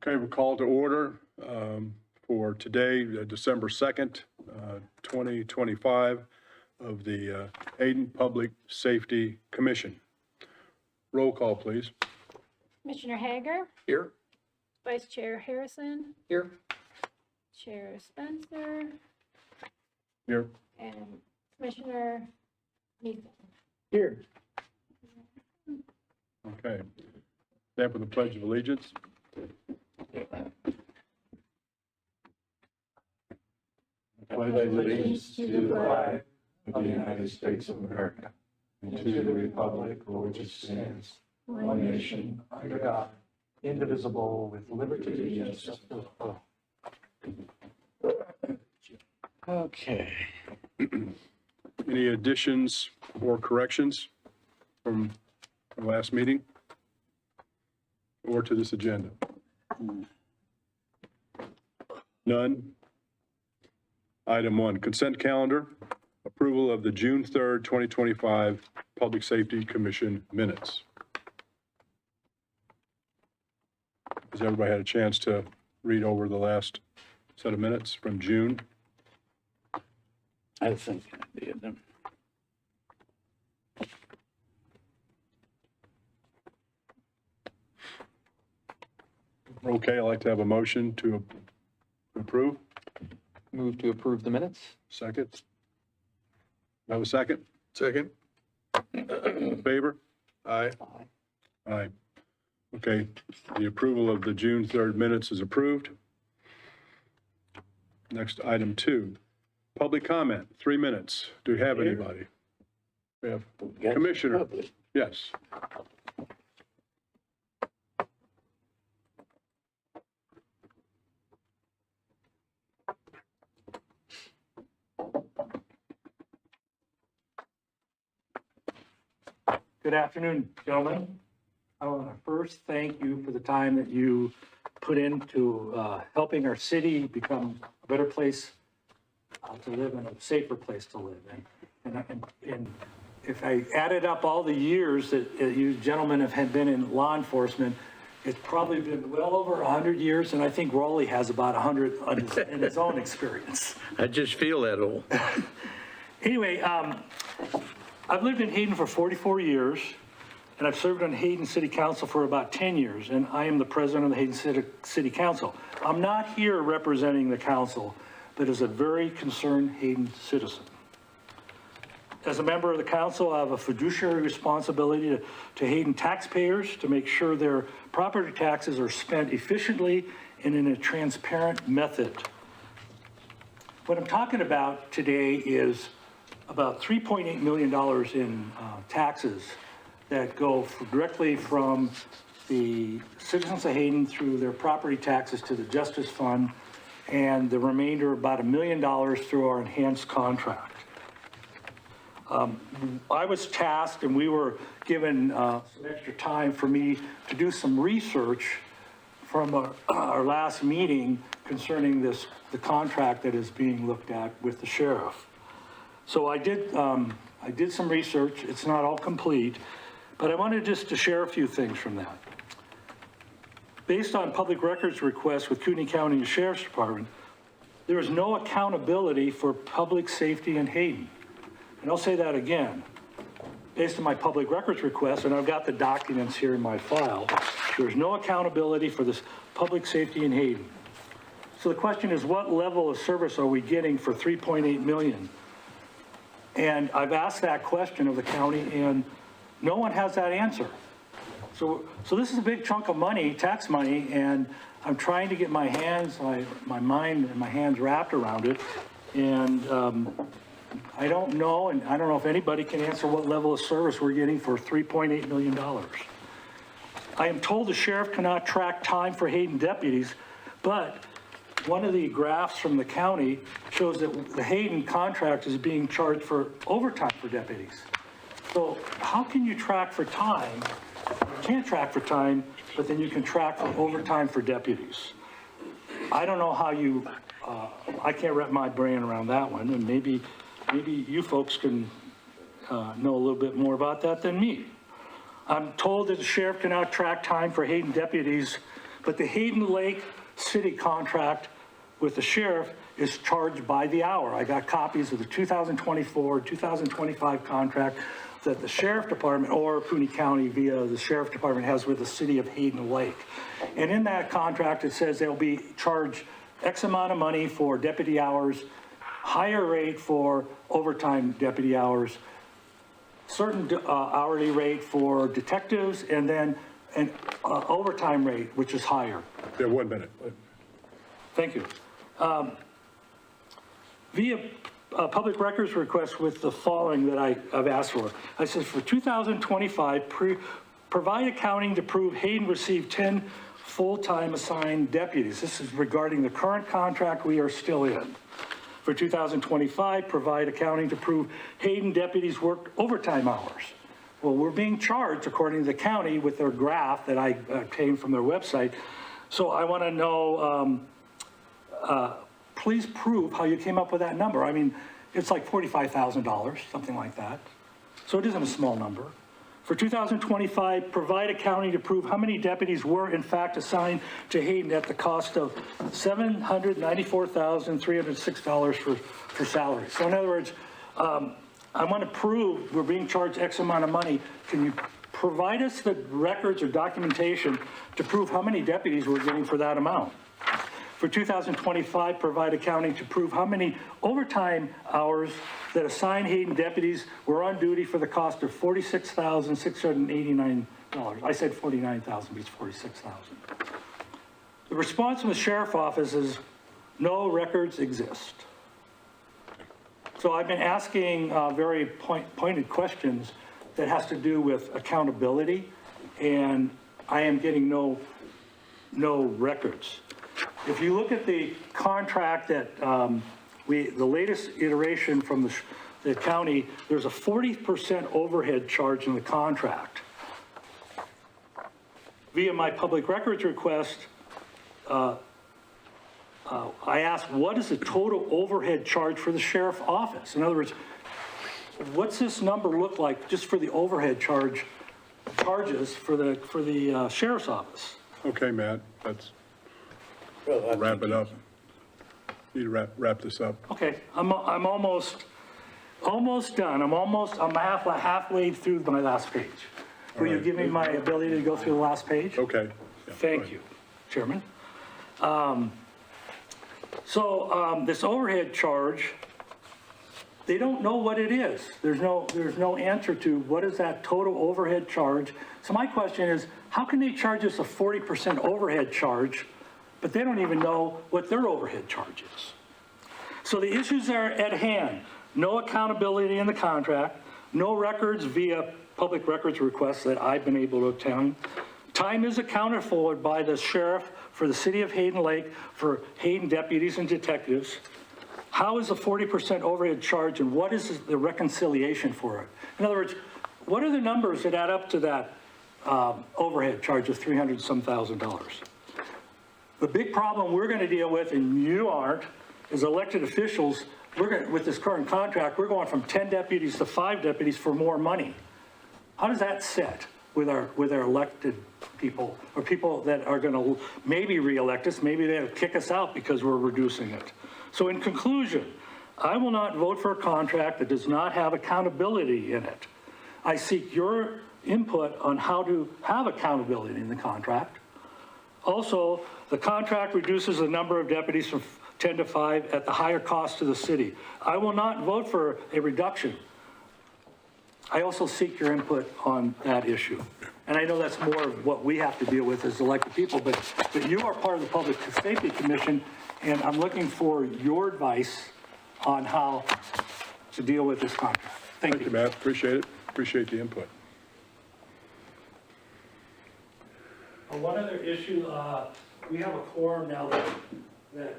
Okay, we'll call to order for today, December 2nd, 2025, of the Hayden Public Safety Commission. Roll call, please. Commissioner Hager, Here. Vice Chair Harrison, Here. Chair Spencer, Here. and Commissioner Neeson. Here. Okay. Stand for the Pledge of Allegiance. I pledge allegiance to the flag of the United States of America and to the republic for which it stands, one nation, under God, indivisible, with liberty and justice for all. Okay. Any additions or corrections from the last meeting or to this agenda? None. Item 1, consent calendar, approval of the June 3rd, 2025 Public Safety Commission minutes. Has everybody had a chance to read over the last set of minutes from June? I think I did them. Okay, I'd like to have a motion to approve. Move to approve the minutes. Second. Have a second? Second. In favor? Aye. Aye. Okay, the approval of the June 3rd minutes is approved. Next, item 2, public comment, 3 minutes. Do we have anybody? We have Commissioner. Yes. Good afternoon, gentlemen. I want to first thank you for the time that you put into helping our city become a better place to live and a safer place to live in. And if I added up all the years that you gentlemen have had been in law enforcement, it's probably been well over 100 years, and I think Raleigh has about 100 in his own experience. I just feel that old. Anyway, I've lived in Hayden for 44 years, and I've served on Hayden City Council for about 10 years, and I am the president of the Hayden City Council. I'm not here representing the council, but as a very concerned Hayden citizen. As a member of the council, I have a fiduciary responsibility to Hayden taxpayers to make sure their property taxes are spent efficiently and in a transparent method. What I'm talking about today is about $3.8 million in taxes that go directly from the citizens of Hayden through their property taxes to the Justice Fund, and the remainder, about $1 million, through our enhanced contract. I was tasked, and we were given some extra time for me to do some research from our last meeting concerning the contract that is being looked at with the sheriff. So I did some research. It's not all complete, but I wanted just to share a few things from that. Based on public records requests with Kootenai County Sheriff's Department, there is no accountability for public safety in Hayden. And I'll say that again. Based on my public records request, and I've got the documents here in my file, there's no accountability for this public safety in Hayden. So the question is, what level of service are we getting for $3.8 million? And I've asked that question of the county, and no one has that answer. So this is a big chunk of money, tax money, and I'm trying to get my mind and my hands wrapped around it. And I don't know, and I don't know if anybody can answer what level of service we're getting for $3.8 million. I am told the sheriff cannot track time for Hayden deputies, but one of the graphs from the county shows that the Hayden contract is being charged for overtime for deputies. So how can you track for time? You can't track for time, but then you can track for overtime for deputies. I don't know how you, I can't wrap my brain around that one, and maybe you folks can know a little bit more about that than me. I'm told that the sheriff cannot track time for Hayden deputies but the Hayden Lake City contract with the sheriff is charged by the hour. I got copies of the 2024, 2025 contract that the sheriff department or Cooney County via the sheriff department has with the city of Hayden Lake. And in that contract, it says they'll be charged X amount of money for deputy hours, higher rate for overtime deputy hours, certain hourly rate for detectives, and then an overtime rate, which is higher. Yeah, 1 minute. Thank you. Via public records request with the following that I've asked for. I said for 2025, provide accounting to prove Hayden received 10 full-time assigned deputies. This is regarding the current contract we are still in. For 2025, provide accounting to prove Hayden deputies worked overtime hours. Well, we're being charged according to the county with their graph that I obtained from their website. So I want to know, please prove how you came up with that number. I mean, it's like $45,000, something like that. So it isn't a small number. For 2025, provide accounting to prove how many deputies were in fact assigned to Hayden at the cost of $794,306 for salary. So in other words, I want to prove we're being charged X amount of money. Can you provide us the records or documentation to prove how many deputies we're getting for that amount? For 2025, provide accounting to prove how many overtime hours that assigned Hayden deputies were on duty for the cost of $46,689. I said $49,000, but it's $46,000. The response from the sheriff's office is no records exist. So I've been asking very pointed questions that has to do with accountability, and I am getting no records. If you look at the contract that the latest iteration from the county, there's a 40% overhead charge in the contract. Via my public records request, I asked, what is the total overhead charge for the sheriff's office? In other words, what's this number look like just for the overhead charges for the sheriff's office? Okay, Matt, let's wrap it up. Need to wrap this up. Okay, I'm almost done. I'm halfway through my last page. Will you give me my ability to go through the last page? Okay. Yeah, Thank you, Chairman. This overhead charge, they don't know what it is. There's no answer to what is that total overhead charge. So my question is, how can they charge us a 40% overhead charge, but they don't even know what their overhead charge is? So the issues are at hand. No accountability in the contract, no records via public records requests that I've been able to obtain. Time is accounted for by the sheriff for the city of Hayden Lake for Hayden deputies and detectives. How is the 40% overhead charge, and what is the reconciliation for it? In other words, what are the numbers that add up to that overhead charge of $300-some thousand? The big problem we're going to deal with, and you aren't, is elected officials. With this current contract, we're going from 10 deputies to 5 deputies for more money. How does that sit with our elected people, or people that are going to maybe re-elect us? Maybe they'll kick us out because we're reducing it. So in conclusion, I will not vote for a contract that does not have accountability in it. I seek your input on how to have accountability in the contract. Also, the contract reduces the number of deputies from 10 to 5 at the higher cost to the city. I will not vote for a reduction. I also seek your input on that issue. And I know that's more of what we have to deal with as elected people, but you are part of the Public Safety Commission, and I'm looking for your advice on how to deal with this contract. Thank you. Thank you, Matt. Appreciate it. Appreciate the input. One other issue, we have a quorum now that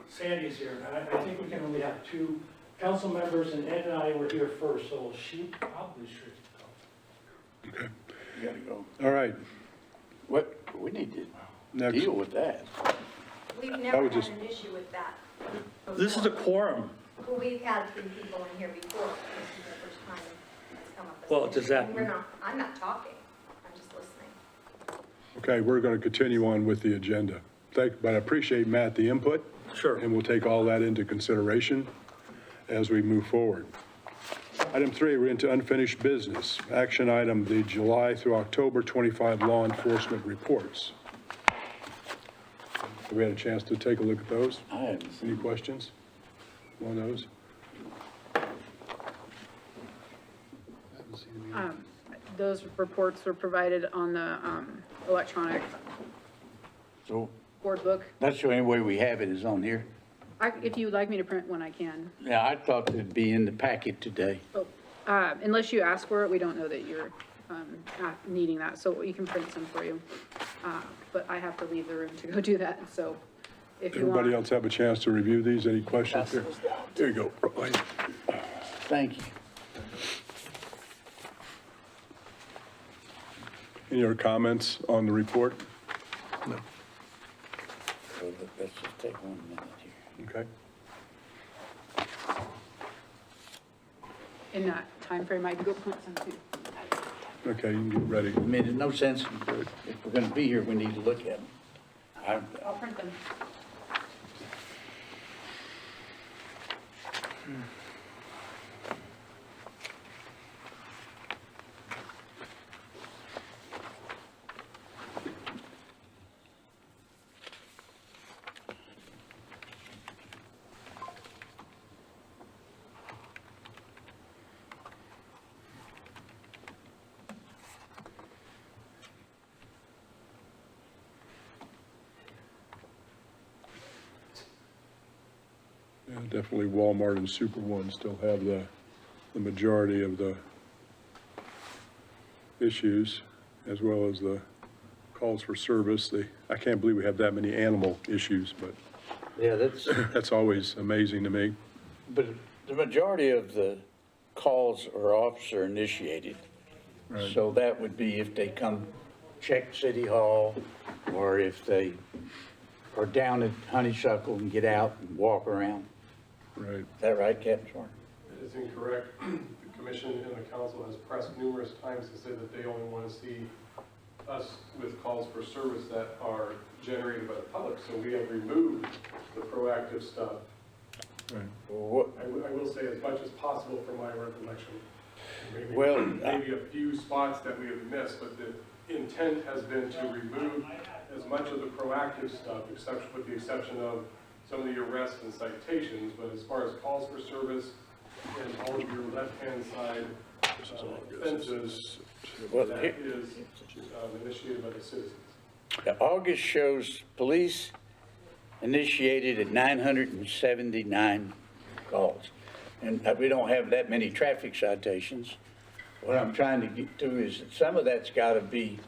Sandy's here, and I think we can only have 2 council members, and Ed and I were here first, so she probably should go. Okay. You gotta go. All right. What, we need to Next. deal with that. We've never would had just- an issue with that. This is a quorum. Well, we've had 3 people in here before. This is the first time it's come up. as Well, an does issue. that- And I'm not talking. I'm just listening. Okay, we're going to continue on with the agenda. But I appreciate, Matt, the input. Sure. And we'll take all that into consideration as we move forward. Item 3, we're into unfinished business. Action item, the July through October 25 law enforcement reports. Have we had a chance to take a look at those? I haven't seen. Any questions on those? Those reports were provided on the electronic So board book. that's the only way we have it is on here. If you would like me to print one, I can. Yeah, I thought it'd be in the packet today. Oh, unless you ask for it, we don't know that you're not needing that, so we can print some for you. But I have to leave the room to go do that, so if you want. Everybody else have a chance to review these? Any questions there? There you go. Right. Thank you. Any other comments on the report? No. So let's just take 1 minute here. Okay. In that time frame, I can go print some too. Okay, you can get ready. I mean, there's no sense, if we're gonna be here, we need to look at them. I'll print them. Yeah, definitely Walmart and Super One still have the majority of the issues, as well as the calls for service. I can't believe we have that many animal issues, but Yeah, that's, that's always amazing to me. but the majority of the calls are officer initiated. Right. So that would be if they come check City Hall, or if they are down at Honeysuckle and get out and walk around. Right. Is that right, Captain Shore? That is incorrect. The commission and the council has pressed numerous times to say that they only want to see us with calls for service that are generated by the public. So we have removed the proactive stuff. Right. What, I will say as much as possible from my recollection. Maybe- Well, Maybe a few spots that we have missed, but the intent has been to remove as much of the proactive stuff, except with the exception of some of the arrests and citations. But as far as calls for service and all of your left-hand side offenses, well, that here- is initiated by the citizens. the August shows police initiated at 979 calls. And we don't have that many traffic citations. What I'm trying to get to is that some of that's got to be,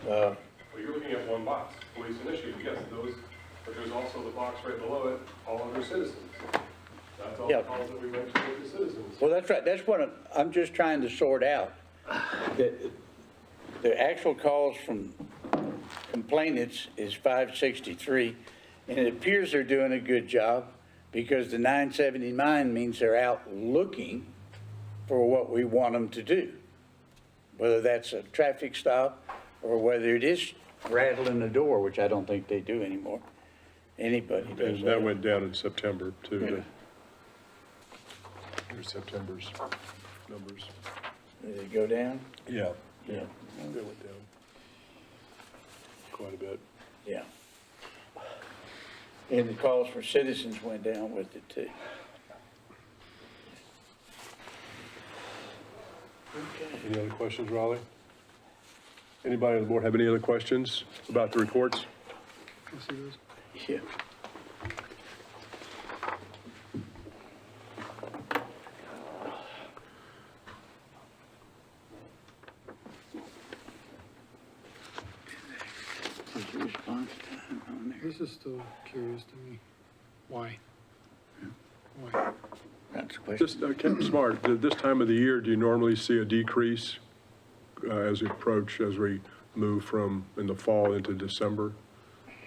Well, you're looking at one box, police initiated, yes, those, but there's also the box right below it, all under citizens. That's all Yeah. the calls that we went to with the citizens. well, that's right, that's what I'm just trying to sort out. The actual calls from complainants is 563, and it appears they're doing a good job, because the 979 means they're out looking for what we want them to do. Whether that's a traffic stop, or whether it is rattling the door, which I don't think they do anymore. Anybody does And that that. went down in September, too. Yeah. Here's September's numbers. Did it go down? Yeah. Yeah. They went down quite a bit. Yeah. And the calls for citizens went down with it too. Any other questions, Raleigh? Anybody on the board have any other questions about the reports? Yeah. Is the response time on there? This is still curious to me. Why? Why? That's the question. Just, Captain Smart, this time of the year, do you normally see a decrease as we approach, as we move from in the fall into December?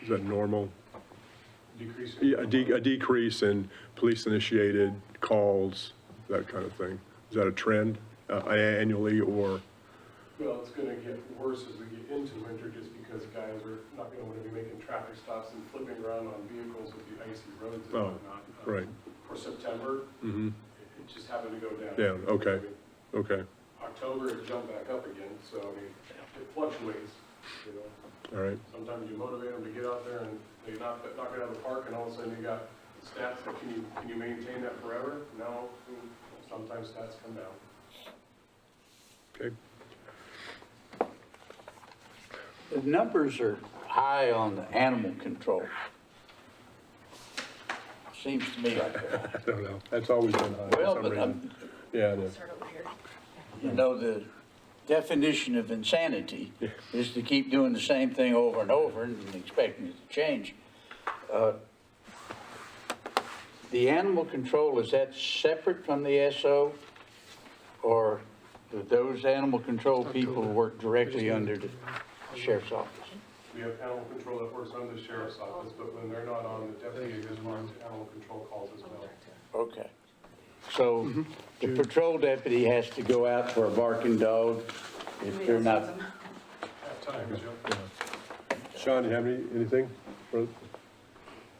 Is that normal? Decrease. Yeah, a decrease in police-initiated calls, that kind of thing. Is that a trend annually, or? Well, it's gonna get worse as we get into winter, just because because guys are not gonna wanna be making traffic stops and flipping around on vehicles with the icy roads and Oh, whatnot. right. For September, Mm-hmm. it just happened to go down. Down, okay. I mean, Okay, October, it jumped back up again, so I mean, it fluctuates, you know. all right. Sometimes you motivate them to get out there and they knock it out of the park, and all of a sudden you got stats that, can you maintain that forever? No, sometimes stats come down. Okay. The numbers are high on the animal control. Seems to me like that. I don't know. That's always been high for Well, some but reason. Yeah, I know. you know, the definition of insanity is to keep doing the same thing over and over and expecting it to change. The animal control, is that separate from the SO? Or do those animal control people work directly under the sheriff's office? We have animal control that works under the sheriff's office, but when they're not on, the deputy is on to animal control calls as well. Okay. So the patrol deputy has to go out for a barking dog if they're not, At times, yeah. Sean, do you have anything? for-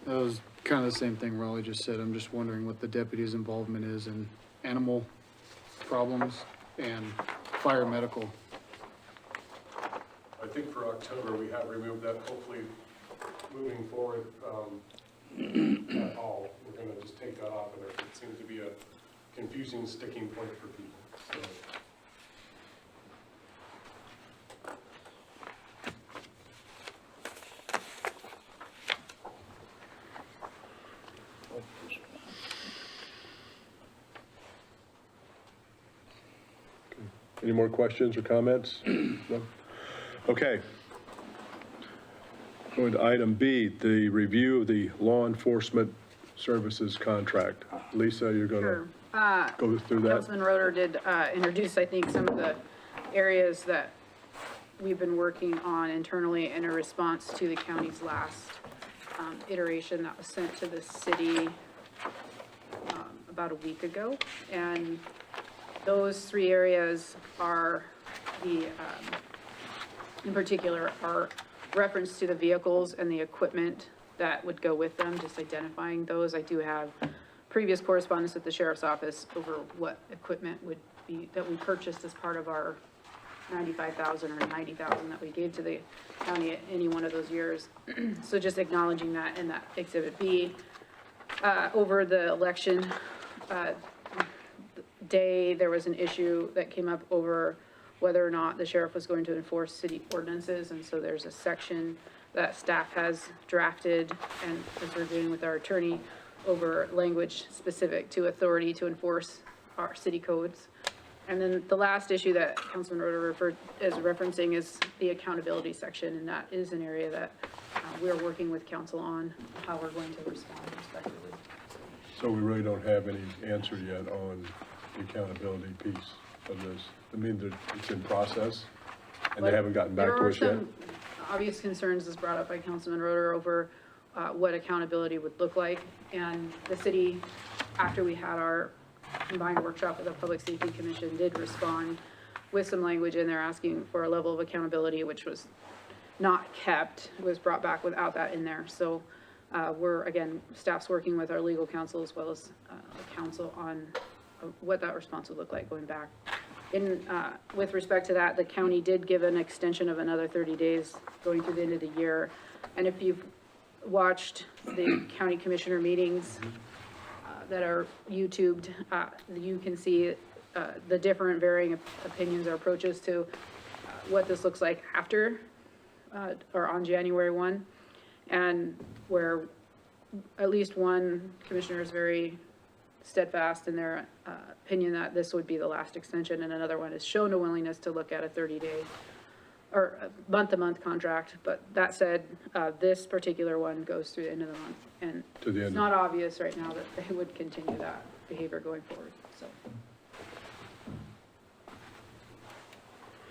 That was kind of the same thing Raleigh just said. I'm just wondering what the deputy's involvement is in animal problems and fire medical. I think for October, we have removed that, hopefully, moving forward, at all, we're gonna just take that off of there. It seems to be a confusing sticking point for people, so. Any more questions or comments? No? Okay. Going to item B, the review of the law enforcement services contract. Lisa, you're going Sure. to go through that? Councilman Roeder did introduce, I think, some of the areas that we've been working on internally in a response to the county's last iteration that was sent to the city about a week ago. And those three areas are in particular, are reference to the vehicles and the equipment that would go with them, just identifying those. I do have previous correspondence with the sheriff's office over what equipment would be, that we purchased as part of our 95,000 or 90,000 that we gave to the county at any one of those years. So just acknowledging that in that Exhibit B. Over the election day, there was an issue that came up over whether or not the sheriff was going to enforce city ordinances, and so there's a section that staff has drafted and is reviewing with our attorney over language specific to authority to enforce our city codes. And then the last issue that Councilman Roeder is referencing is the accountability section, and that is an area that we're working with council on how we're going to respond respectively. So we really don't have any answer yet on the accountability piece of this. I mean, it's in process, and they haven't gotten back to us yet? There are some obvious concerns as brought up by Councilman Roeder over what accountability would look like. And the city, after we had our combined workshop with the Public Safety Commission, did respond with some language in there asking for a level of accountability, which was not kept, was brought back without that in there. So we're, again, staff's working with our legal counsel as well as the council on what that response would look like going back. With respect to that, the county did give an extension of another 30 days going through the end of the year. And if you've watched the county commissioner meetings that are YouTubed, you can see the different varying opinions or approaches to what this looks like after or on January 1. And where at least one commissioner is very steadfast in their opinion that this would be the last extension, and another one has shown a willingness to look at a 30-day or a month-to-month contract. But that said, this particular one goes through the end of the month, and To the it's end. not obvious right now that they would continue that behavior going forward, so.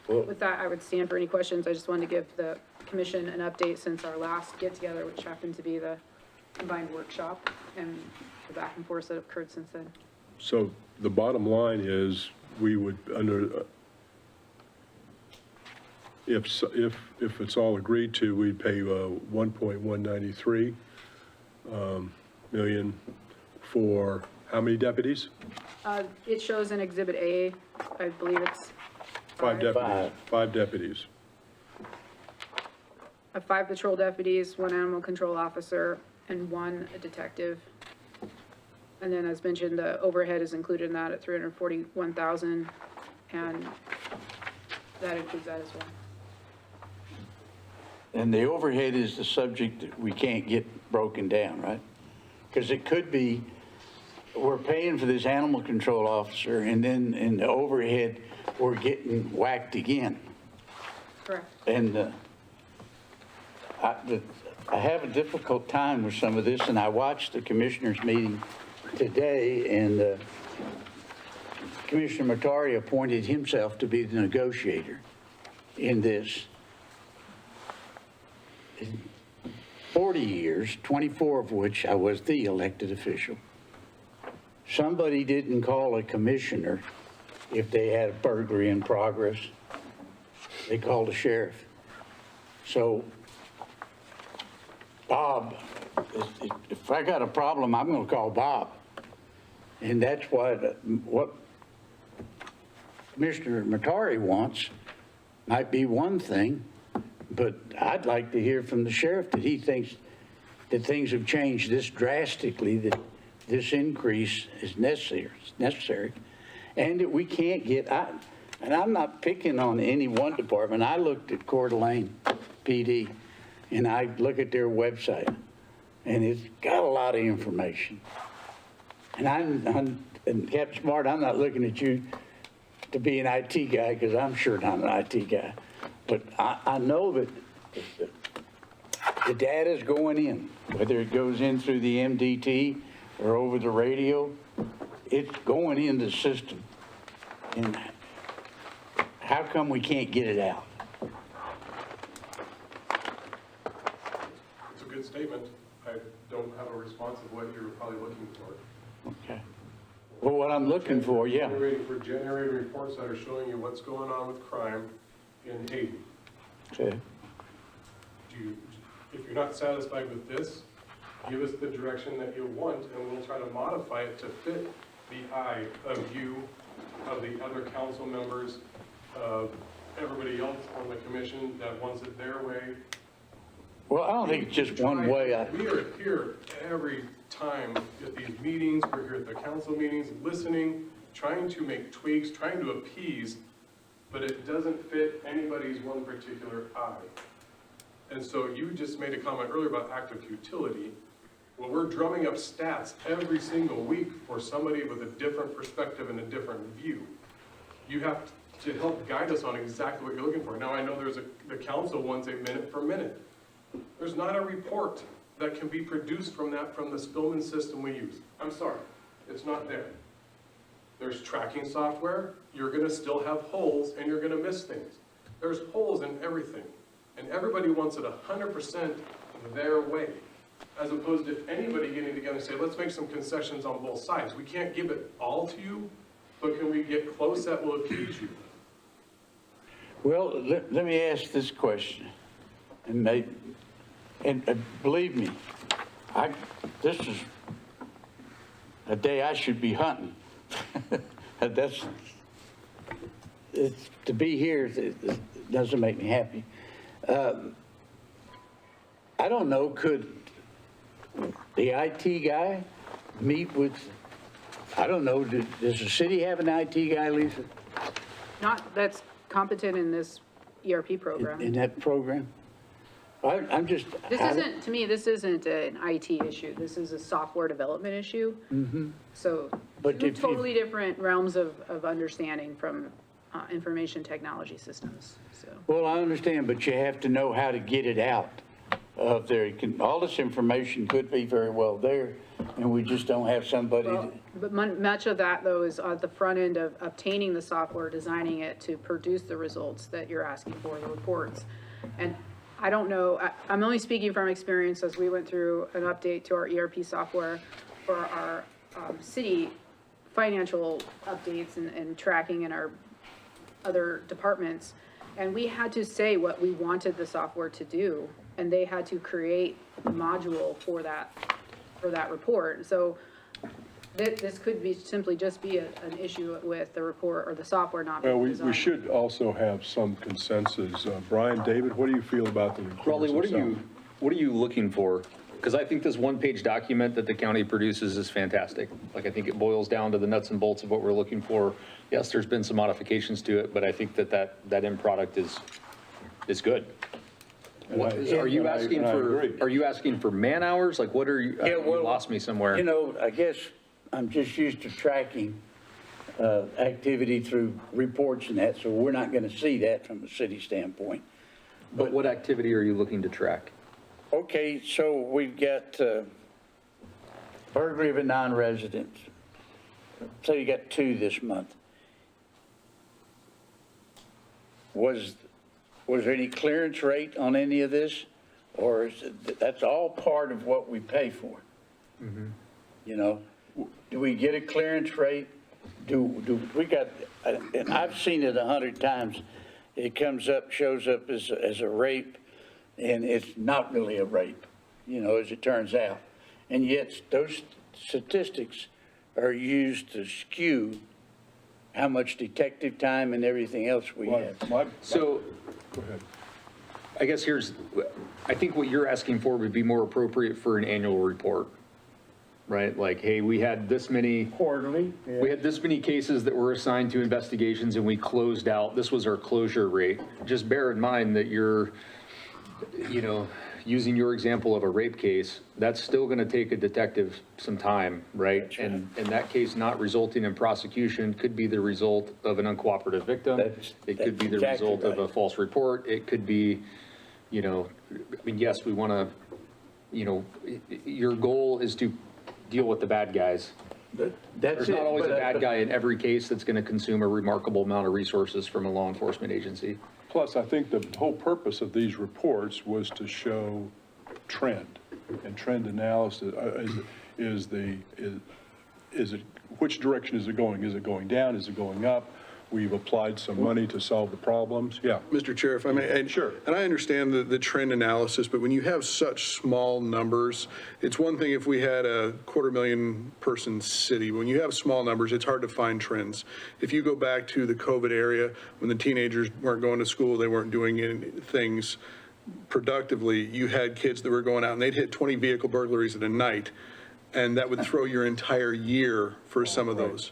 With that, I would stand for any questions. I just wanted to give the commission an update since our last get-together, which happened to be the combined workshop, and the back and forth that occurred since then. So the bottom line is, we would, under, if it's all agreed to, we'd pay 1.193 million for how many deputies? It shows in Exhibit A, I believe it's Five deputies. Five. 5 deputies. 5 patrol deputies, 1 animal control officer, and 1 detective. And then, as mentioned, the overhead is included in that at 341,000, and that includes that as well. And the overhead is the subject that we can't get broken down, right? Because it could be, we're paying for this animal control officer, and then in the overhead, we're getting whacked again. Correct. And I have a difficult time with some of this, and I watched the commissioners' meeting today, and Commissioner Matari appointed himself to be the negotiator in this. In 40 years, 24 of which I was the elected official, somebody didn't call a commissioner if they had a burglary in progress. They called the sheriff. So Bob, if I got a problem, I'm going to call Bob. And that's what Commissioner Matari wants might be one thing, but I'd like to hear from the sheriff that he thinks that things have changed this drastically, that this increase is necessary, and that we can't get, and I'm not picking on any one department. I looked at Coeur d'Alene PD, and I look at their website, and it's got a lot of information. And and Captain Smart, I'm not looking at you to be an IT guy, because I'm sure not an IT guy. But I know that the data's going in, whether it goes in through the MDT or over the radio, it's going in the system. And how come we can't get it out? It's a good statement. I don't have a response of what you're probably looking for. Okay. Well, what I'm looking for, yeah. We're generating reports that are showing you what's going on with crime in Hayden. Okay. If you're not satisfied with this, give us the direction that you want, and we'll try to modify it to fit the eye of you, of the other council members, of everybody else on the commission that wants it their way. Well, I don't think it's just one way. We are here every time at these meetings, we're here at the council meetings, listening, trying to make tweaks, trying to appease, but it doesn't fit anybody's one particular eye. And so you just made a comment earlier about active futility. Well, we're drumming up stats every single week for somebody with a different perspective and a different view. You have to help guide us on exactly what you're looking for. Now, I know the council wants a minute for minute. There's not a report that can be produced from the Spillman system we use. I'm sorry, it's not there. There's tracking software, you're gonna still have holes and you're gonna miss things. There's holes in everything. And everybody wants it 100% their way, as opposed to anybody getting together and say, let's make some concessions on both sides. We can't give it all to you, but can we get close that will appease you? Well, let me ask this question, and believe me, this is a day I should be hunting. To be here, it doesn't make me happy. I don't know, could the IT guy meet with, I don't know, does the city have an IT guy, Lisa, That's competent in this ERP program. in that program? I'm just. This isn't, to me, this isn't an IT issue. This is a software development issue. So But two if- totally different realms of understanding from information technology systems, so. Well, I understand, but you have to know how to get it out of there. All this information could be very well there, and we just don't have somebody. Well, but much of that, though, is at the front end of obtaining the software, designing it to produce the results that you're asking for, the reports. And I don't know, I'm only speaking from experience as we went through an update to our ERP software for our city financial updates and tracking in our other departments. And we had to say what we wanted the software to do, and they had to create a module for that report. So this could be simply just be an issue with the report or the software not Well, being we designed. should also have some consensus. Brian, David, what do you feel about the reports Raleigh, themselves? what are you looking for? Because I think this one-page document that the county produces is fantastic. Like, I think it boils down to the nuts and bolts of what we're looking for. Yes, there's been some modifications to it, but I think that end product is good. What, are you asking for man hours? Like, what are you, Yeah, you well, lost me somewhere. You know, I guess I'm just used to tracking activity through reports and that, so we're not going to see that from a city standpoint. But what activity are you looking to track? Okay, so we've got burglary of a non-resident. So you got 2 this month. Was there any clearance rate on any of this? Or is it, that's all part of what we pay for? You know, do we get a clearance rate? Do we got, and I've seen it 100 times. It comes up, shows up as a rape, and it's not really a rape, you know, as it turns out. And yet those statistics are used to skew how much detective time and everything else we have. So, Go ahead. I guess I think what you're asking for would be more appropriate for an annual report, right? Like, hey, we had this many. Quarterly. We had this many cases that were assigned to investigations and we closed out. This was our closure rate. Just bear in mind that you're, using your example of a rape case, that's still going to take a detective some time, right? And that case not resulting in prosecution could be the result of an uncooperative victim. It could be the exactly result of a right. false report. It could be, yes, we want to, your goal is to deal with the bad guys. That's There's it. not always a but- bad guy in every case that's going to consume a remarkable amount of resources from a law enforcement agency. Plus, I think the whole purpose of these reports was to show trend, and trend analysis is it, which direction is it going? Is it going down? Is it going up? We've applied some money to solve the problems. Yeah. Mr. Chair, if I may, and Sure. and I understand the trend analysis, but when you have such small numbers, it's one thing if we had a 250,000 person city. When you have small numbers, it's hard to find trends. If you go back to the COVID area, when the teenagers weren't going to school, they weren't doing any things productively, you had kids that were going out and they'd hit 20 vehicle burglaries in a night, and that would throw your entire year for some of those.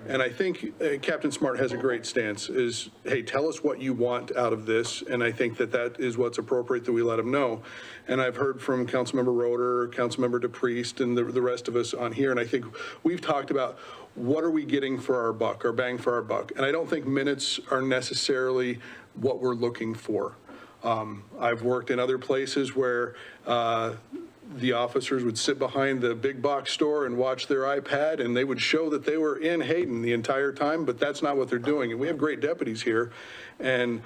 And I think Captain Smart has a great stance is, hey, tell us what you want out of this. And I think that is what's appropriate that we let them know. And I've heard from Councilmember Roeder, Councilmember DePriest, and the rest of us on here. And I think we've talked about what are we getting for our buck, our bang for our buck. And I don't think minutes are necessarily what we're looking for. I've worked in other places where the officers would sit behind the big box store and watch their iPad, and they would show that they were in Hayden the entire time, but that's not what they're doing. And we have great deputies here. And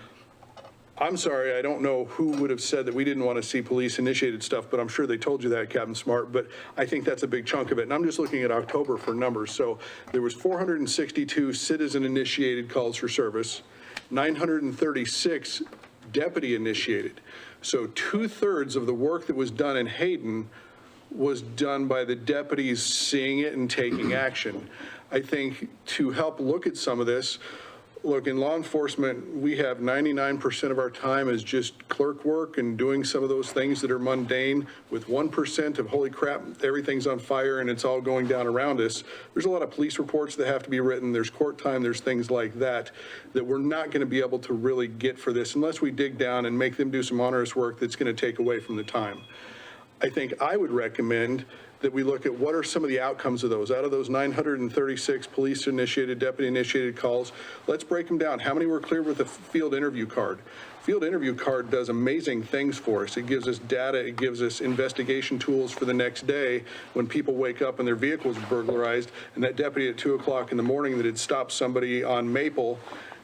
I'm sorry, I don't know who would have said that we didn't want to see police-initiated stuff, but I'm sure they told you that, Captain Smart. But I think that's a big chunk of it. And I'm just looking at October for numbers. So there was 462 citizen-initiated calls for service, 936 deputy-initiated. So 2/3 of the work that was done in Hayden was done by the deputies seeing it and taking action. I think to help look at some of this, look, in law enforcement, we have 99% of our time is just clerk work and doing some of those things that are mundane, with 1% of holy crap, everything's on fire and it's all going down around us. There's a lot of police reports that have to be written, there's court time, there's things like that we're not going to be able to really get for this unless we dig down and make them do some onerous work that's going to take away from the time. I think I would recommend that we look at what are some of the outcomes of those. Out of those 936 police-initiated, deputy-initiated calls, let's break them down. How many were cleared with a field interview card? Field interview card does amazing things for us. It gives us data, it gives us investigation tools for the next day when people wake up and their vehicles are burglarized, and that deputy at 2 o'clock in the morning that had stopped somebody on Maple,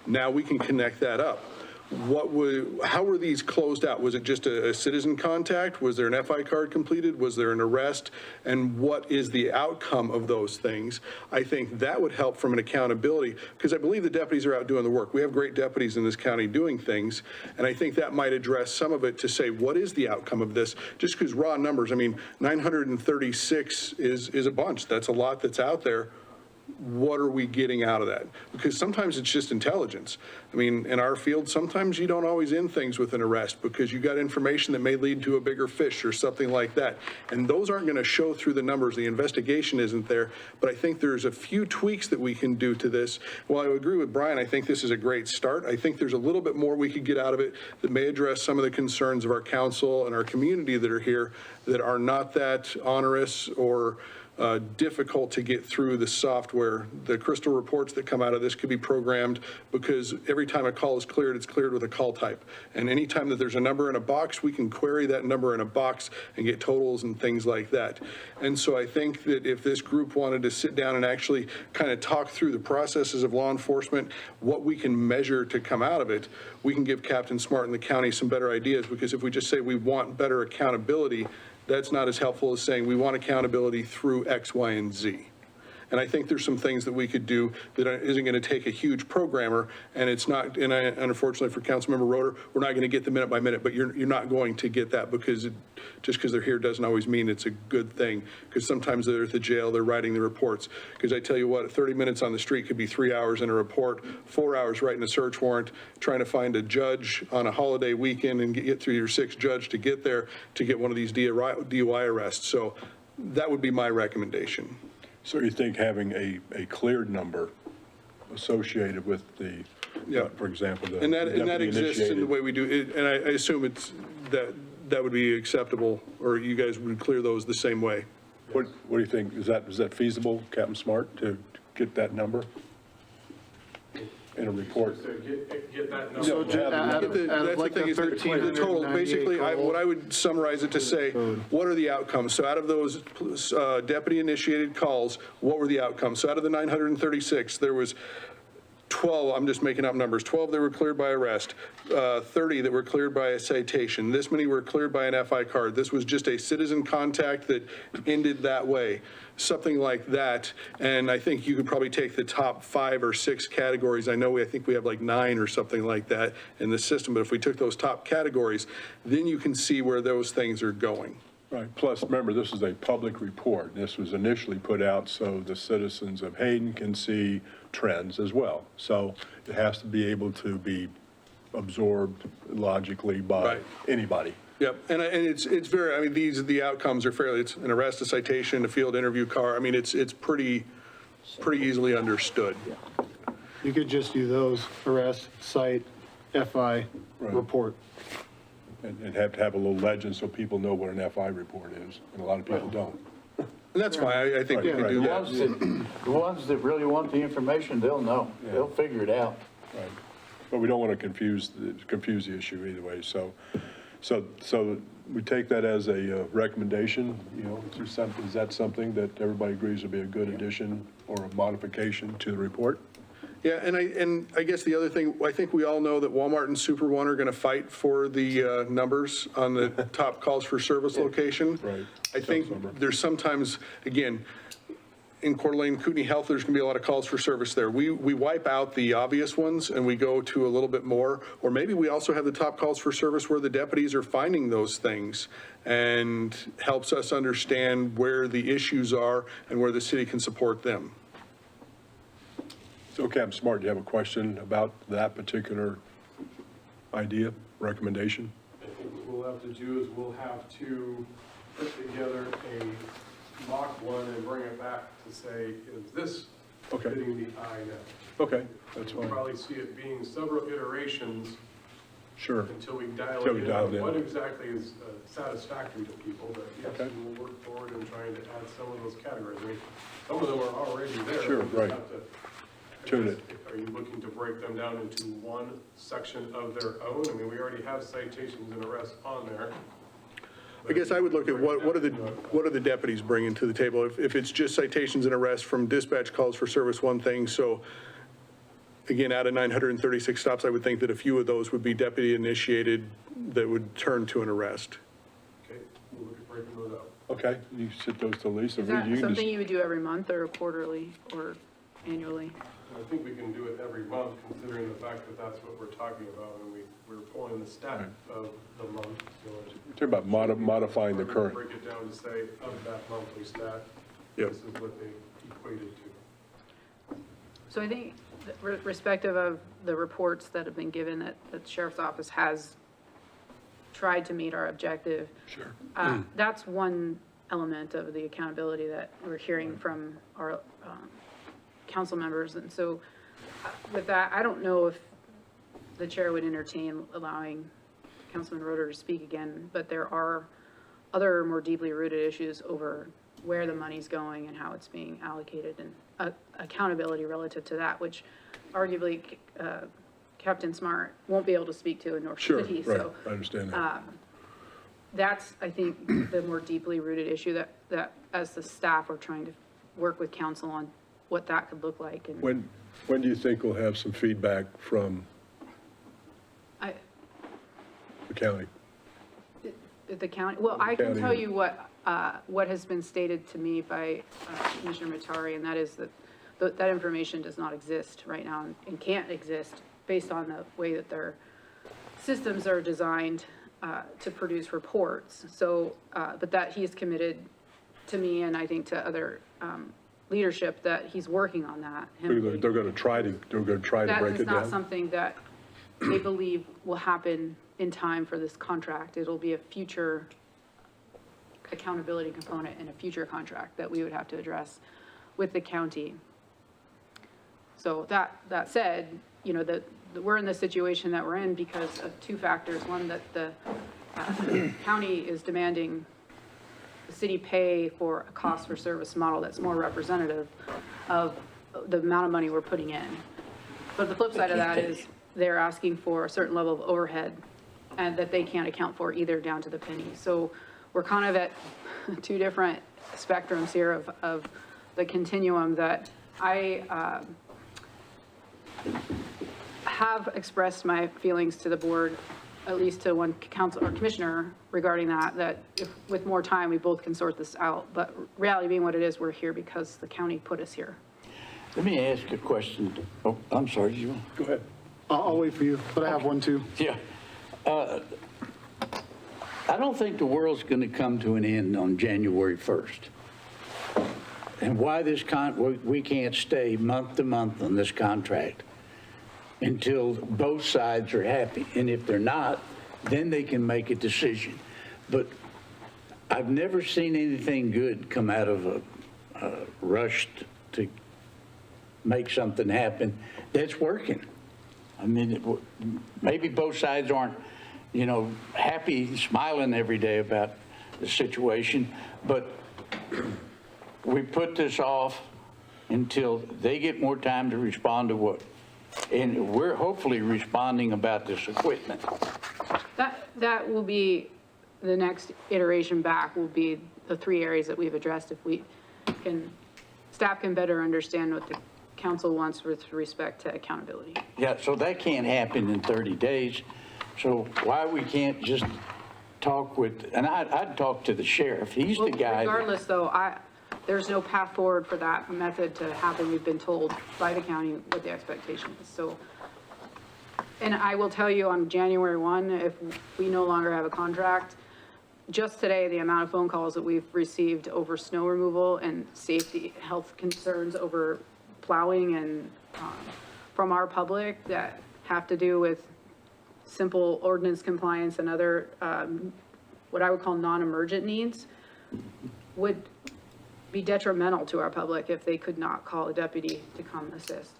now we can connect that up. how were these closed out? Was it just a citizen contact? Was there an FI card completed? Was there an arrest? And what is the outcome of those things? I think that would help from an accountability, because I believe the deputies are out doing the work. We have great deputies in this county doing things, and I think that might address some of it to say, what is the outcome of this? Just because raw numbers, I mean, 936 is a bunch. That's a lot that's out there. What are we getting out of that? Because sometimes it's just intelligence. I mean, in our field, sometimes you don't always end things with an arrest because you got information that may lead to a bigger fish or something like that. And those aren't going to show through the numbers. The investigation isn't there. But I think there's a few tweaks that we can do to this. While I agree with Brian, I think this is a great start. I think there's a little bit more we could get out of it that may address some of the concerns of our council and our community that are here that are not that onerous or difficult to get through the software. The crystal reports that come out of this could be programmed because every time a call is cleared, it's cleared with a call type. And anytime that there's a number in a box, we can query that number in a box and get totals and things like that. And so I think that if this group wanted to sit down and actually kind of talk through the processes of law enforcement, what we can measure to come out of it, we can give Captain Smart and the county some better ideas, because if we just say we want better accountability, that's not as helpful as saying we want accountability through X, Y, and Z. And I think there's some things that we could do that isn't going to take a huge programmer, and it's not, and unfortunately for Councilmember Roeder, we're not going to get the minute by minute, but you're not going to get that because just because they're here doesn't always mean it's a good thing, because sometimes they're at the jail, they're writing the reports. Because I tell you what, 30 minutes on the street could be 3 hours in a report, 4 hours writing a search warrant, trying to find a judge on a holiday weekend and get through your 6th judge to get there to get one of these DUI arrests. So that would be my recommendation. So you think having a cleared number associated with the, for example, the And that deputy exists in the initiated- way we do it, and I assume it's, that would be acceptable, or you guys would clear those the same way. What do you think? Is that feasible, Captain Smart, to get that number in a report? So get that number. So Yeah, out of That's the like thing, the is the total, 1,398 basically, what I would summarize it to say, Code. what are the outcomes? So out of those deputy-initiated calls, what were the outcomes? So out of the 936, there was 12, I'm just making up numbers, 12 that were cleared by arrest, 30 that were cleared by a citation, this many were cleared by an FI card. This was just a citizen contact that ended that way, something like that. And I think you could probably take the top 5 or 6 categories. I think we have like 9 or something like that in the system, but if we took those top categories, then you can see where those things are going. Right. Plus, remember, this is a public report. This was initially put out so the citizens of Hayden can see trends as well. So it has to be able to be absorbed logically by Right. anybody. Yep, and it's very, I mean, the outcomes are fairly, it's an arrest, a citation, a field interview car. I mean, it's pretty easily understood. You could just do those, arrest, cite, FI, Right. report. And have to have a little legend so people know what an FI report is, and a lot of people don't. And that's fine, I think we Right, can right. do The that. ones the ones that really want the information, they'll know. They'll figure it out. Right. But we don't want to confuse the issue either way. So we take that as a recommendation, is that something that everybody agrees would be a good addition or a modification to the report? Yeah, and I guess the other thing, I think we all know that Walmart and Super One are going to fight for the numbers on the top calls for service location. Right. I think there's sometimes, again, in Coeur d'Alene, Kootenai Health, there's going to be a lot of calls for service there. We wipe out the obvious ones and we go to a little bit more, or maybe we also have the top calls for service where the deputies are finding those things and helps us understand where the issues are and where the city can support them. So Captain Smart, do you have a question about that particular idea, recommendation? I think what we'll have to do is we'll have to put together a mock one and bring it back to say, is this Okay. fitting the eye now? Okay, that's We'll fine. probably see it being several iterations Sure. until we dial Until it we in. dial it on in. What exactly is satisfactory to people, but yes, Okay. we will work forward in trying to add some of those categories. I mean, some of them are already there. Sure, We just right. have to- Tune it. Are you looking to break them down into one section of their own? I mean, we already have citations and arrests on there. I guess I would look at what are the deputies bringing to the table? If it's just citations and arrests from dispatch calls for service, one thing. So again, out of 936 stops, I would think that a few of those would be deputy initiated that would turn to an arrest. Okay, we'll look at breaking those out. Okay, you sit those to Lisa. Is that You can something just- you would do every month or quarterly or annually? I think we can do it every month, considering the fact that that's what we're talking about, and we're pulling the stat of the month, so. Talk about modifying the We're gonna current. break it down to say, of that monthly stat, Yep. this is what they equated to. So I think that respective of the reports that have been given that the sheriff's office has tried to meet our objective. Sure. That's one element of the accountability that we're hearing from our council members. And so with that, I don't know if the chair would entertain allowing Councilman Roeder to speak again, but there are other more deeply rooted issues over where the money's going and how it's being allocated and accountability relative to that, which arguably Captain Smart won't be able to speak to in North Sure, City. right, So I understand that. that's, I think, the more deeply rooted issue that as the staff are trying to work with council on what that could look like. And When do you think we'll have some feedback from I, the county? the county, well, I can County. tell you what has been stated to me by Commissioner Matari, and that is that that information does not exist right now and can't exist based on the way that their systems are designed to produce reports. So, but that he's committed to me and I think to other leadership that he's working on that. They're going to try to That break is it not down? something that they believe will happen in time for this contract. It'll be a future accountability component in a future contract that we would have to address with the county. So that said, you know, that we're in the situation that we're in because of two factors. One, that the county is demanding the city pay for a cost for service model that's more representative of the amount of money we're putting in. But the flip side of that is they're asking for a certain level of overhead and that they can't account for either down to the penny. So we're kind of at two different spectrums here of the continuum that I have expressed my feelings to the board, at least to one council or commissioner regarding that if with more time, we both can sort this out. But reality being what it is, we're here because the county put us here. Let me ask a question. Oh, I'm sorry, you want? Go ahead. I'll wait for you, but I have one too. Yeah. I don't think the world's going to come to an end on January 1st. And why we can't stay month to month on this contract until both sides are happy. And if they're not, then they can make a decision. But I've never seen anything good come out of a rush to make something happen that's working. I mean, maybe both sides aren't, you know, happy, smiling every day about the situation, but we put this off until they get more time to respond to what, and we're hopefully responding about this equipment. That will be, the next iteration back will be the three areas that we've addressed. If we can, staff can better understand what the council wants with respect to accountability. Yeah, so that can't happen in 30 days. So why we can't just talk with, and I'd talk to the sheriff. He's the guy. Regardless, though, there's no path forward for that method to happen. We've been told by the county what the expectation is. So, and I will tell you on January 1, if we no longer have a contract, just today, the amount of phone calls that we've received over snow removal and safety, health concerns over plowing and from our public that have to do with simple ordinance compliance and other, what I would call non-emergent needs, would be detrimental to our public if they could not call a deputy to come assist.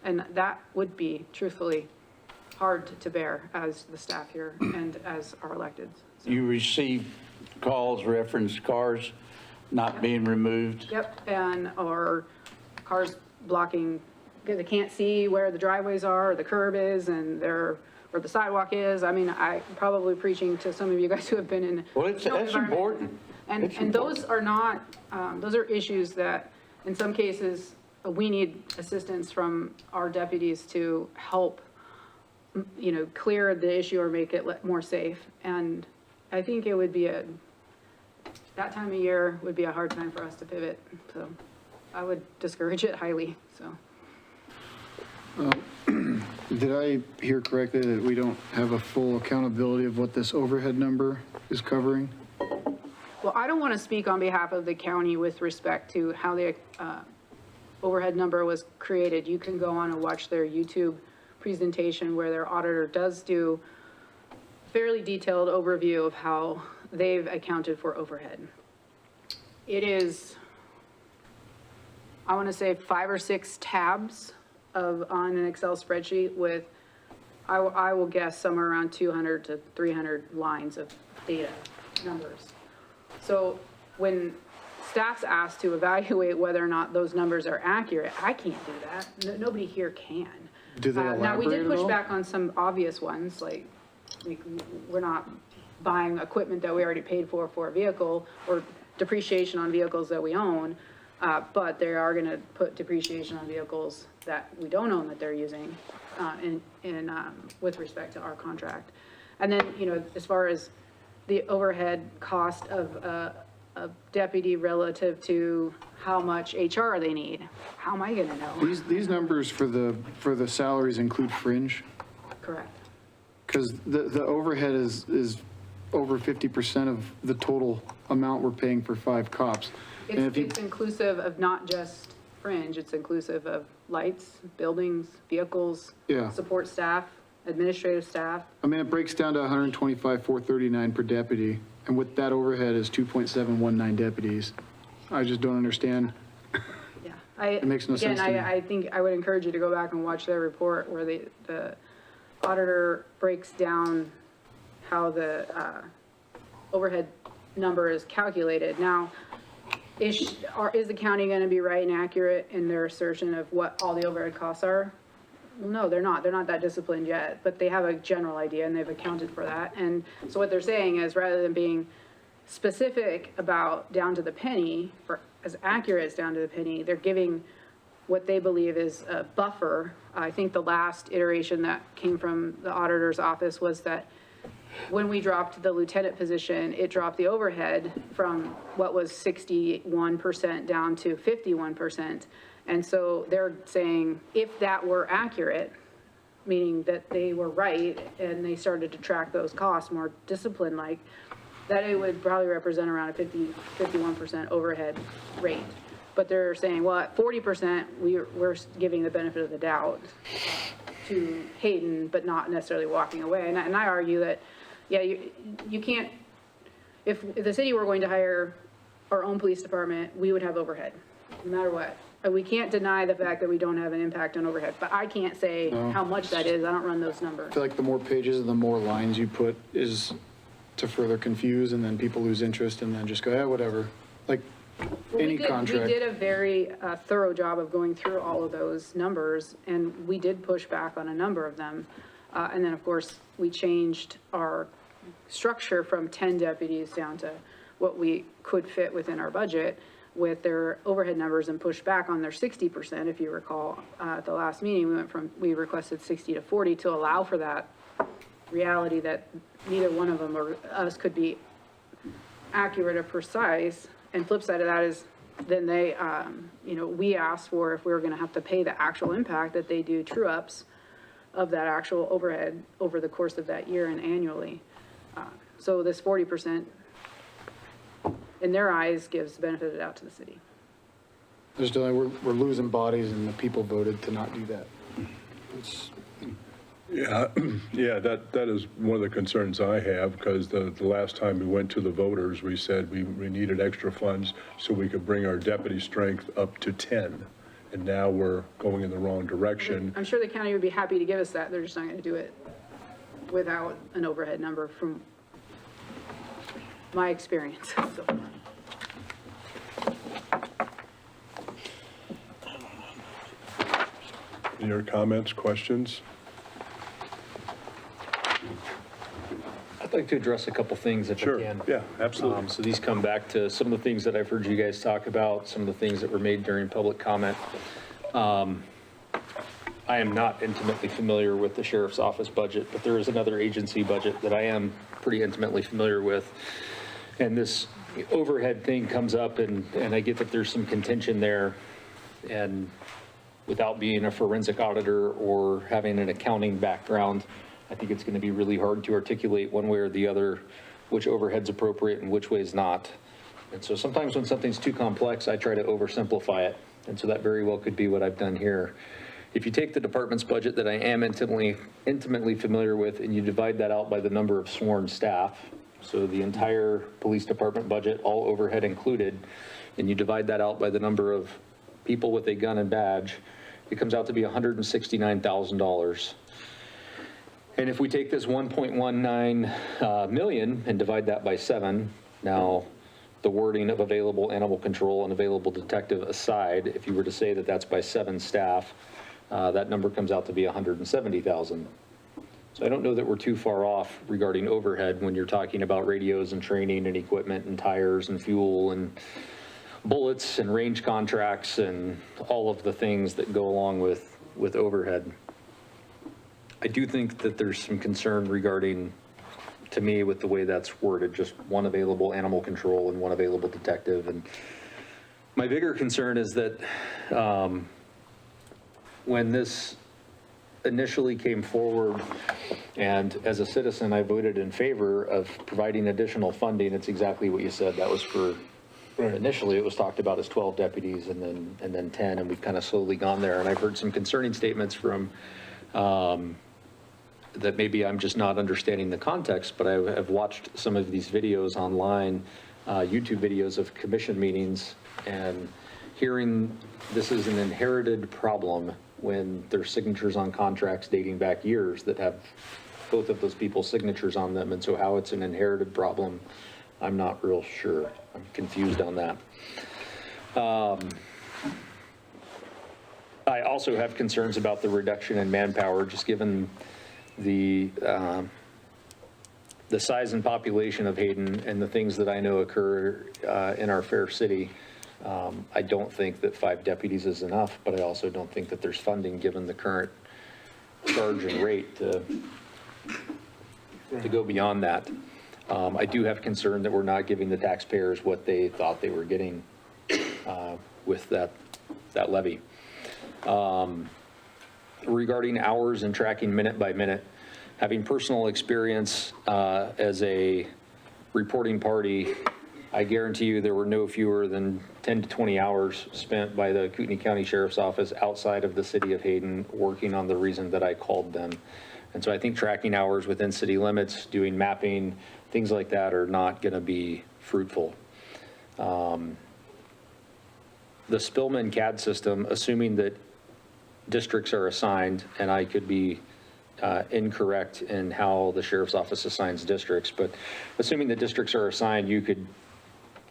And that would be truthfully hard to bear as the staff here and as our electeds. You receive calls, reference cars not being removed. Yep, and or cars blocking, because they can't see where the driveways are, or the curb is, and where the sidewalk is. I mean, I'm probably preaching to some of you guys who have been in. Well, that's important. And those are not, those are issues that, in some cases, we need assistance from our deputies to help, clear the issue or make it more safe. And I think it would be that time of year would be a hard time for us to pivot. So I would discourage it highly, so. Did I hear correctly that we don't have a full accountability of what this overhead number is covering? Well, I don't want to speak on behalf of the county with respect to how the overhead number was created. You can go on and watch their YouTube presentation where their auditor does do fairly detailed overview of how they've accounted for overhead. It is, I want to say 5 or 6 tabs on an Excel spreadsheet with, I will guess somewhere around 200 to 300 lines of data numbers. So when staff's asked to evaluate whether or not those numbers are accurate, I can't do that. Nobody here can. Do they Now, we did elaborate at push all? back on some obvious ones, like we're not buying equipment that we already paid for a vehicle or depreciation on vehicles that we own. But they are going to put depreciation on vehicles that we don't own that they're using with respect to our contract. And then, as far as the overhead cost of a deputy relative to how much HR they need, how am I going to know? These numbers for the salaries include fringe? Correct. Because the overhead is over 50% of the total amount we're paying for 5 cops. And if you, It's inclusive of not just fringe, it's inclusive of lights, buildings, vehicles, Yeah. support staff, administrative staff. I mean, it breaks down to 125,439 per deputy, and with that overhead is 2.719 deputies. I just don't understand. Yeah. It makes no sense to me. I think I would encourage you to go back and watch their report where the auditor breaks down how the overhead number is calculated. Now, is the county going to be right and accurate in their assertion of what all the overhead costs are? Well, no, they're not. They're not that disciplined yet, but they have a general idea and they've accounted for that. And so what they're saying is rather than being specific about down to the penny, or as accurate as down to the penny, they're giving what they believe is a buffer. I think the last iteration that came from the auditor's office was that when we dropped the lieutenant position, it dropped the overhead from what was 61% down to 51%. And so they're saying if that were accurate, meaning that they were right and they started to track those costs more disciplined-like, that it would probably represent around a 51% overhead rate. But they're saying, well, at 40%, we're giving the benefit of the doubt to Hayden, but not necessarily walking away. And I argue that, yeah, you can't, if the city were going to hire our own police department, we would have overhead, no matter what. We can't deny the fact that we don't have an impact on overhead, but I can't say how much that is. I don't run those numbers. I feel like the more pages and the more lines you put is to further confuse, and then people lose interest and then just go, yeah, whatever. Like any contract. We did a very thorough job of going through all of those numbers, and we did push back on a number of them. And then, of course, we changed our structure from 10 deputies down to what we could fit within our budget with their overhead numbers and pushed back on their 60%. If you recall, at the last meeting, we requested 60 to 40 to allow for that reality that neither one of them or us could be accurate or precise. And flip side of that is then they, we asked for if we were going to have to pay the actual impact that they do true ups of that actual overhead over the course of that year and annually. So this 40%, in their eyes, gives the benefit of the doubt to the city. Just we're losing bodies, and the people voted to not do that. Yeah, that is one of the concerns I have, because the last time we went to the voters, we said we needed extra funds so we could bring our deputy strength up to 10. And now we're going in the wrong direction. I'm sure the county would be happy to give us that. They're just not going to do it without an overhead number from my experience. So. Any other comments, questions? I'd like to address a couple things if I Sure, can. yeah, absolutely. So these come back to some of the things that I've heard you guys talk about, some of the things that were made during public comment. I am not intimately familiar with the sheriff's office budget, but there is another agency budget that I am pretty intimately familiar with. And this overhead thing comes up, and I get that there's some contention there. And without being a forensic auditor or having an accounting background, I think it's going to be really hard to articulate one way or the other which overhead's appropriate and which way is not. And so sometimes when something's too complex, I try to oversimplify it. And so that very well could be what I've done here. If you take the department's budget that I am intimately familiar with, and you divide that out by the number of sworn staff, so the entire police department budget, all overhead included, and you divide that out by the number of people with a gun and badge, it comes out to be $169,000. And if we take this 1.19 million and divide that by 7, now the wording of available animal control and available detective aside, if you were to say that that's by 7 staff, that number comes out to be 170,000. So I don't know that we're too far off regarding overhead when you're talking about radios and training and equipment and tires and fuel and bullets and range contracts and all of the things that go along with overhead. I do think that there's some concern regarding, to me, with the way that's worded, just one available animal control and one available detective. And my bigger concern is that when this initially came forward, and as a citizen, I voted in favor of providing additional funding, it's exactly what you said. That was for, initially it was talked about as 12 deputies and then 10, and we've kind of slowly gone there. And I've heard some concerning statements from, that maybe I'm just not understanding the context, but I've watched some of these videos online, YouTube videos of commission meetings, and hearing this is an inherited problem when there's signatures on contracts dating back years that have both of those people's signatures on them. And so how it's an inherited problem, I'm not real sure. I'm confused on that. I also have concerns about the reduction in manpower, just given the size and population of Hayden and the things that I know occur in our fair city. I don't think that 5 deputies is enough, but I also don't think that there's funding given the current charge and rate to go beyond that. I do have concern that we're not giving the taxpayers what they thought they were getting with that levy. Regarding hours and tracking minute by minute, having personal experience as a reporting party, I guarantee you there were no fewer than 10 to 20 hours spent by the Kootenai County Sheriff's Office outside of the city of Hayden working on the reason that I called them. And so I think tracking hours within city limits, doing mapping, things like that are not going to be fruitful. The Spillman CAD system, assuming that districts are assigned, and I could be incorrect in how the Sheriff's Office assigns districts, but assuming the districts are assigned, you could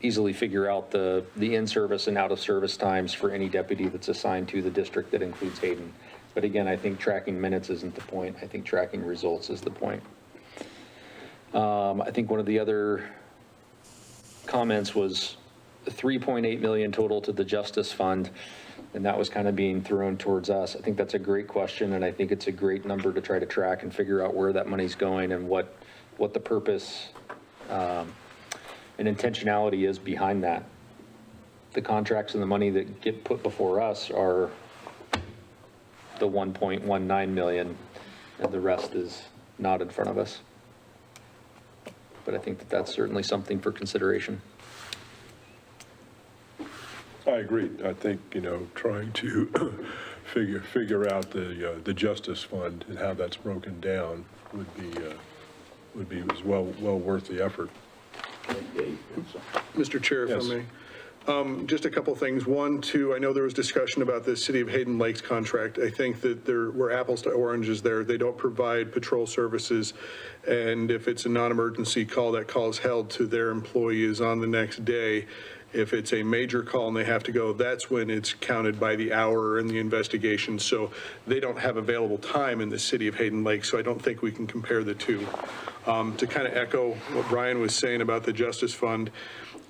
easily figure out the in-service and out-of-service times for any deputy that's assigned to the district that includes Hayden. But again, I think tracking minutes isn't the point. I think tracking results is the point. I think one of the other comments was 3.8 million total to the Justice Fund, and that was kind of being thrown towards us. I think that's a great question, and I think it's a great number to try to track and figure out where that money's going and what the purpose and intentionality is behind that. The contracts and the money that get put before us are the 1.19 million, and the rest is not in front of us. But I think that that's certainly something for consideration. I agree. I think, trying to figure out the Justice Fund and how that's broken down would be as well worth the effort. Mr. Chair, if I may. Just a couple things. One, two, I know there was discussion about the City of Hayden Lakes contract. I think that there were apples to oranges there. They don't provide patrol services, and if it's a non-emergency call, that call is held to their employees on the next day. If it's a major call and they have to go, that's when it's counted by the hour in the investigation. So they don't have available time in the city of Hayden Lake, so I don't think we can compare the two. To kind of echo what Brian was saying about the Justice Fund,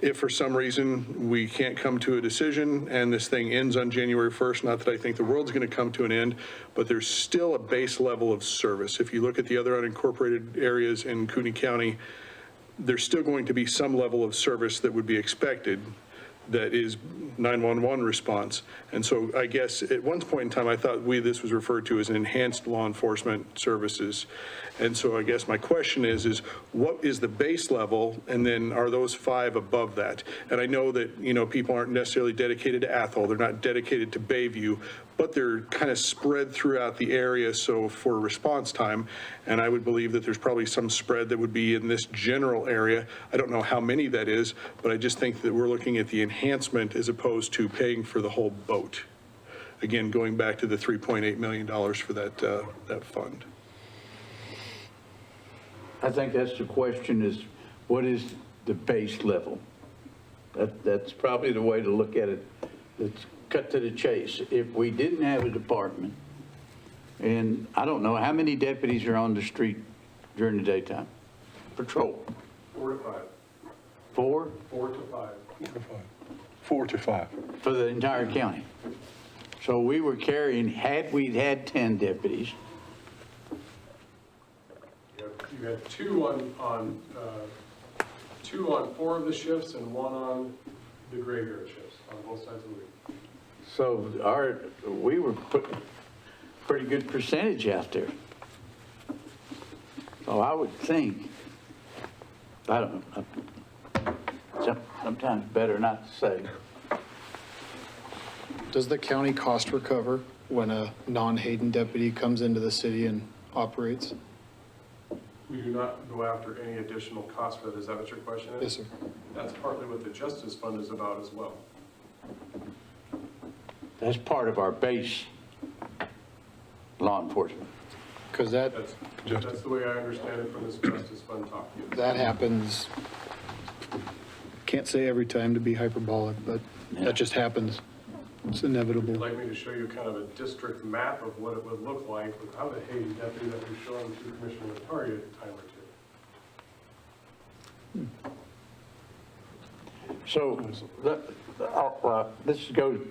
if for some reason we can't come to a decision and this thing ends on January 1st, not that I think the world's going to come to an end, but there's still a base level of service. If you look at the other unincorporated areas in Cooney County, there's still going to be some level of service that would be expected that is 911 response. And so I guess at one point in time, I thought this was referred to as enhanced law enforcement services. And so I guess my question is what is the base level? And then are those 5 above that? And I know that, you know, people aren't necessarily dedicated to Athol. They're not dedicated to Bayview, but they're kind of spread throughout the area. So for response time, and I would believe that there's probably some spread that would be in this general area. I don't know how many that is, but I just think that we're looking at the enhancement as opposed to paying for the whole boat. Again, going back to the $3.8 million for that fund. I think that's the question is, what is the base level? That's probably the way to look at it. Let's cut to the chase. If we didn't have a department, and I don't know, how many deputies are on the street during the daytime? Patrol? 4 to 5. 4? 4 to 5. 4 to 5. For the entire county. So we were carrying, had we had 10 deputies, You had 2 on 4 of the shifts and 1 on the graveyard shifts on both sides of the week. so we were putting pretty good percentage out there. So I would think, I don't know, sometimes better not to say. Does the county cost recover when a non-Hayden deputy comes into the city and operates? We do not go after any additional cost for that. Is that what your question is? Yes, sir. That's partly what the Justice Fund is about as well. That's part of our base law enforcement. Because that That's the way I understand it from this Justice Fund talk. that happens, can't say every time to be hyperbolic, but that just happens. It's inevitable. Would you like me to show you kind of a district map of what it would look like without a Hayden deputy that we've shown to Commissioner Latari at a time or two? So, this goes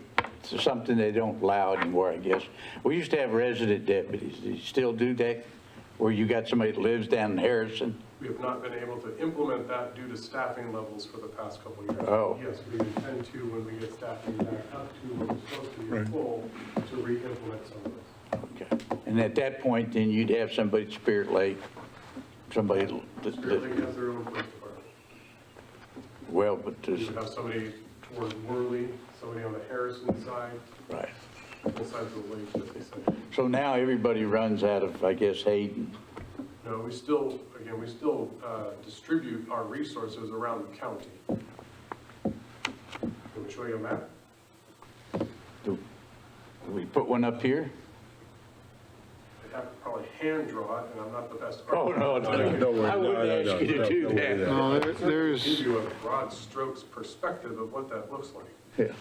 to something they don't allow anymore, I guess. We used to have resident deputies. Do you still do that? Where you got somebody that lives down in Harrison? We have not been able to implement that due to staffing levels for the past couple of years. Oh. Yes, we intend to, when we get staffing back up to where we're supposed to be full, to re-implement some of this. Okay. And at that point, then you'd have somebody at Spirit Lake, somebody that, Spirit Lake has their own police department. well, but We there's, would have somebody towards Worley, somebody on the Harrison side, right. both sides of the lake, as they say. So now everybody runs out of, I guess, Hayden. No, we still distribute our resources around the county. Can we show you a map? Do we put one up here? I'd have to probably hand draw it, and I'm not the best Oh, architect. no, I wouldn't ask you to do that. No, Give there's, you a broad strokes perspective of what that looks like. Yeah.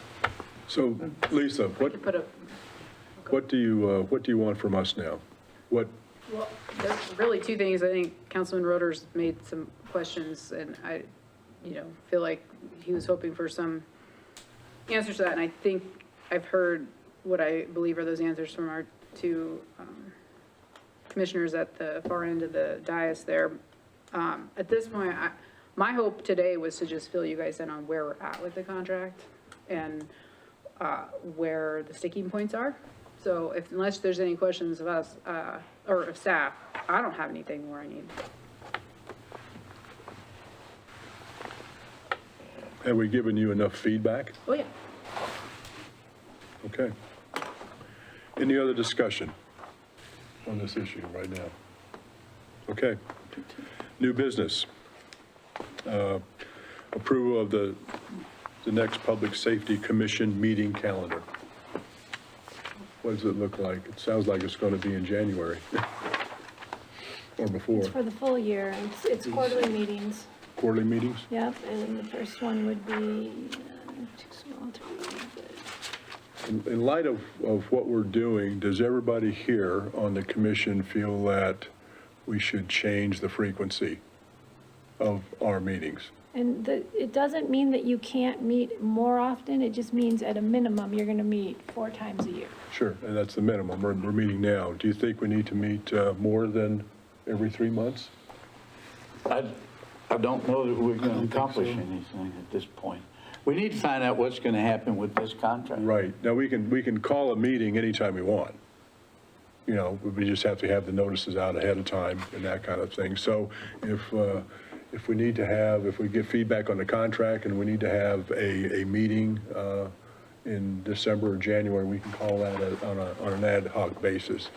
So, Lisa, Put a, what do you want from us now? What, well, there's really 2 things. I think Councilman Roeder's made some questions, and I, feel like he was hoping for some answers to that. And I think I've heard what I believe are those answers from our 2 commissioners at the far end of the dais there. At this point, my hope today was to just fill you guys in on where we're at with the contract and where the sticking points are. So unless there's any questions of us, or of staff, I don't have anything more I need. have we given you enough feedback? Oh, yeah. Okay. Any other discussion on this issue right now? Okay. New business. Approval of the next Public Safety Commission meeting calendar. What does it look like? It sounds like it's going to be in January or before. It's for the full year. It's quarterly meetings. Quarterly meetings? Yep, and the first one would be In light of what we're doing, does everybody here on the commission feel that we should change the frequency of our meetings? And it doesn't mean that you can't meet more often, it just means at a minimum, you're gonna meet 4 times a year. Sure, and that's the minimum. We're meeting now. Do you think we need to meet more than every 3 months? I don't know that we're going to accomplish anything at this point. We need to find out what's going to happen with this contract. Right. Now, we can call a meeting anytime we want. You know, we just have to have the notices out ahead of time and that kind of thing. So if we need to have, if we get feedback on the contract and we need to have a meeting in December or January, we can call that on an ad hoc basis.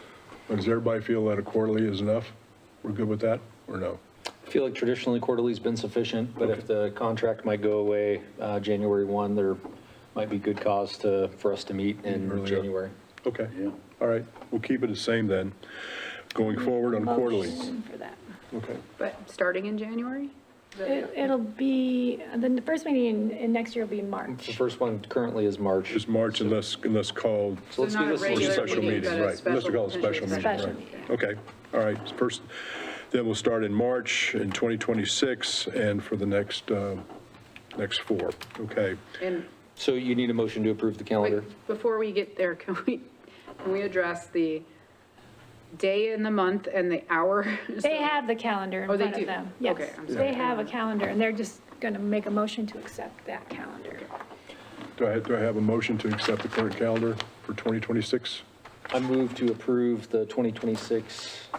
But does everybody feel that a quarterly is enough? We're good with that, or no? I feel like traditionally quarterly's been sufficient, but if the contract might go away January 1, there might be good cause for us to meet in Earlier. January. Okay. All right. We'll keep it the same then, going forward on quarterly. Motion for that. Okay. But starting in January? It'll be, the first meeting in next year will be in The March. first one currently is March. It's March unless called So let's not do a this. for a regular special meeting, meeting, but a right? Unless we call it a special meeting, Special right? meeting. Okay, all right. First, then we'll start in March in 2026 and for the next 4, okay? And So you need a motion to approve the calendar? wait, before we get there, can we address the day in the month and the hour? They have the calendar in Oh, they front of do? them. Yes, Okay, I'm they sorry. have a calendar, and they're just gonna make a motion to accept that calendar. Do I have a motion to accept the current calendar for 2026? I move to approve the 2026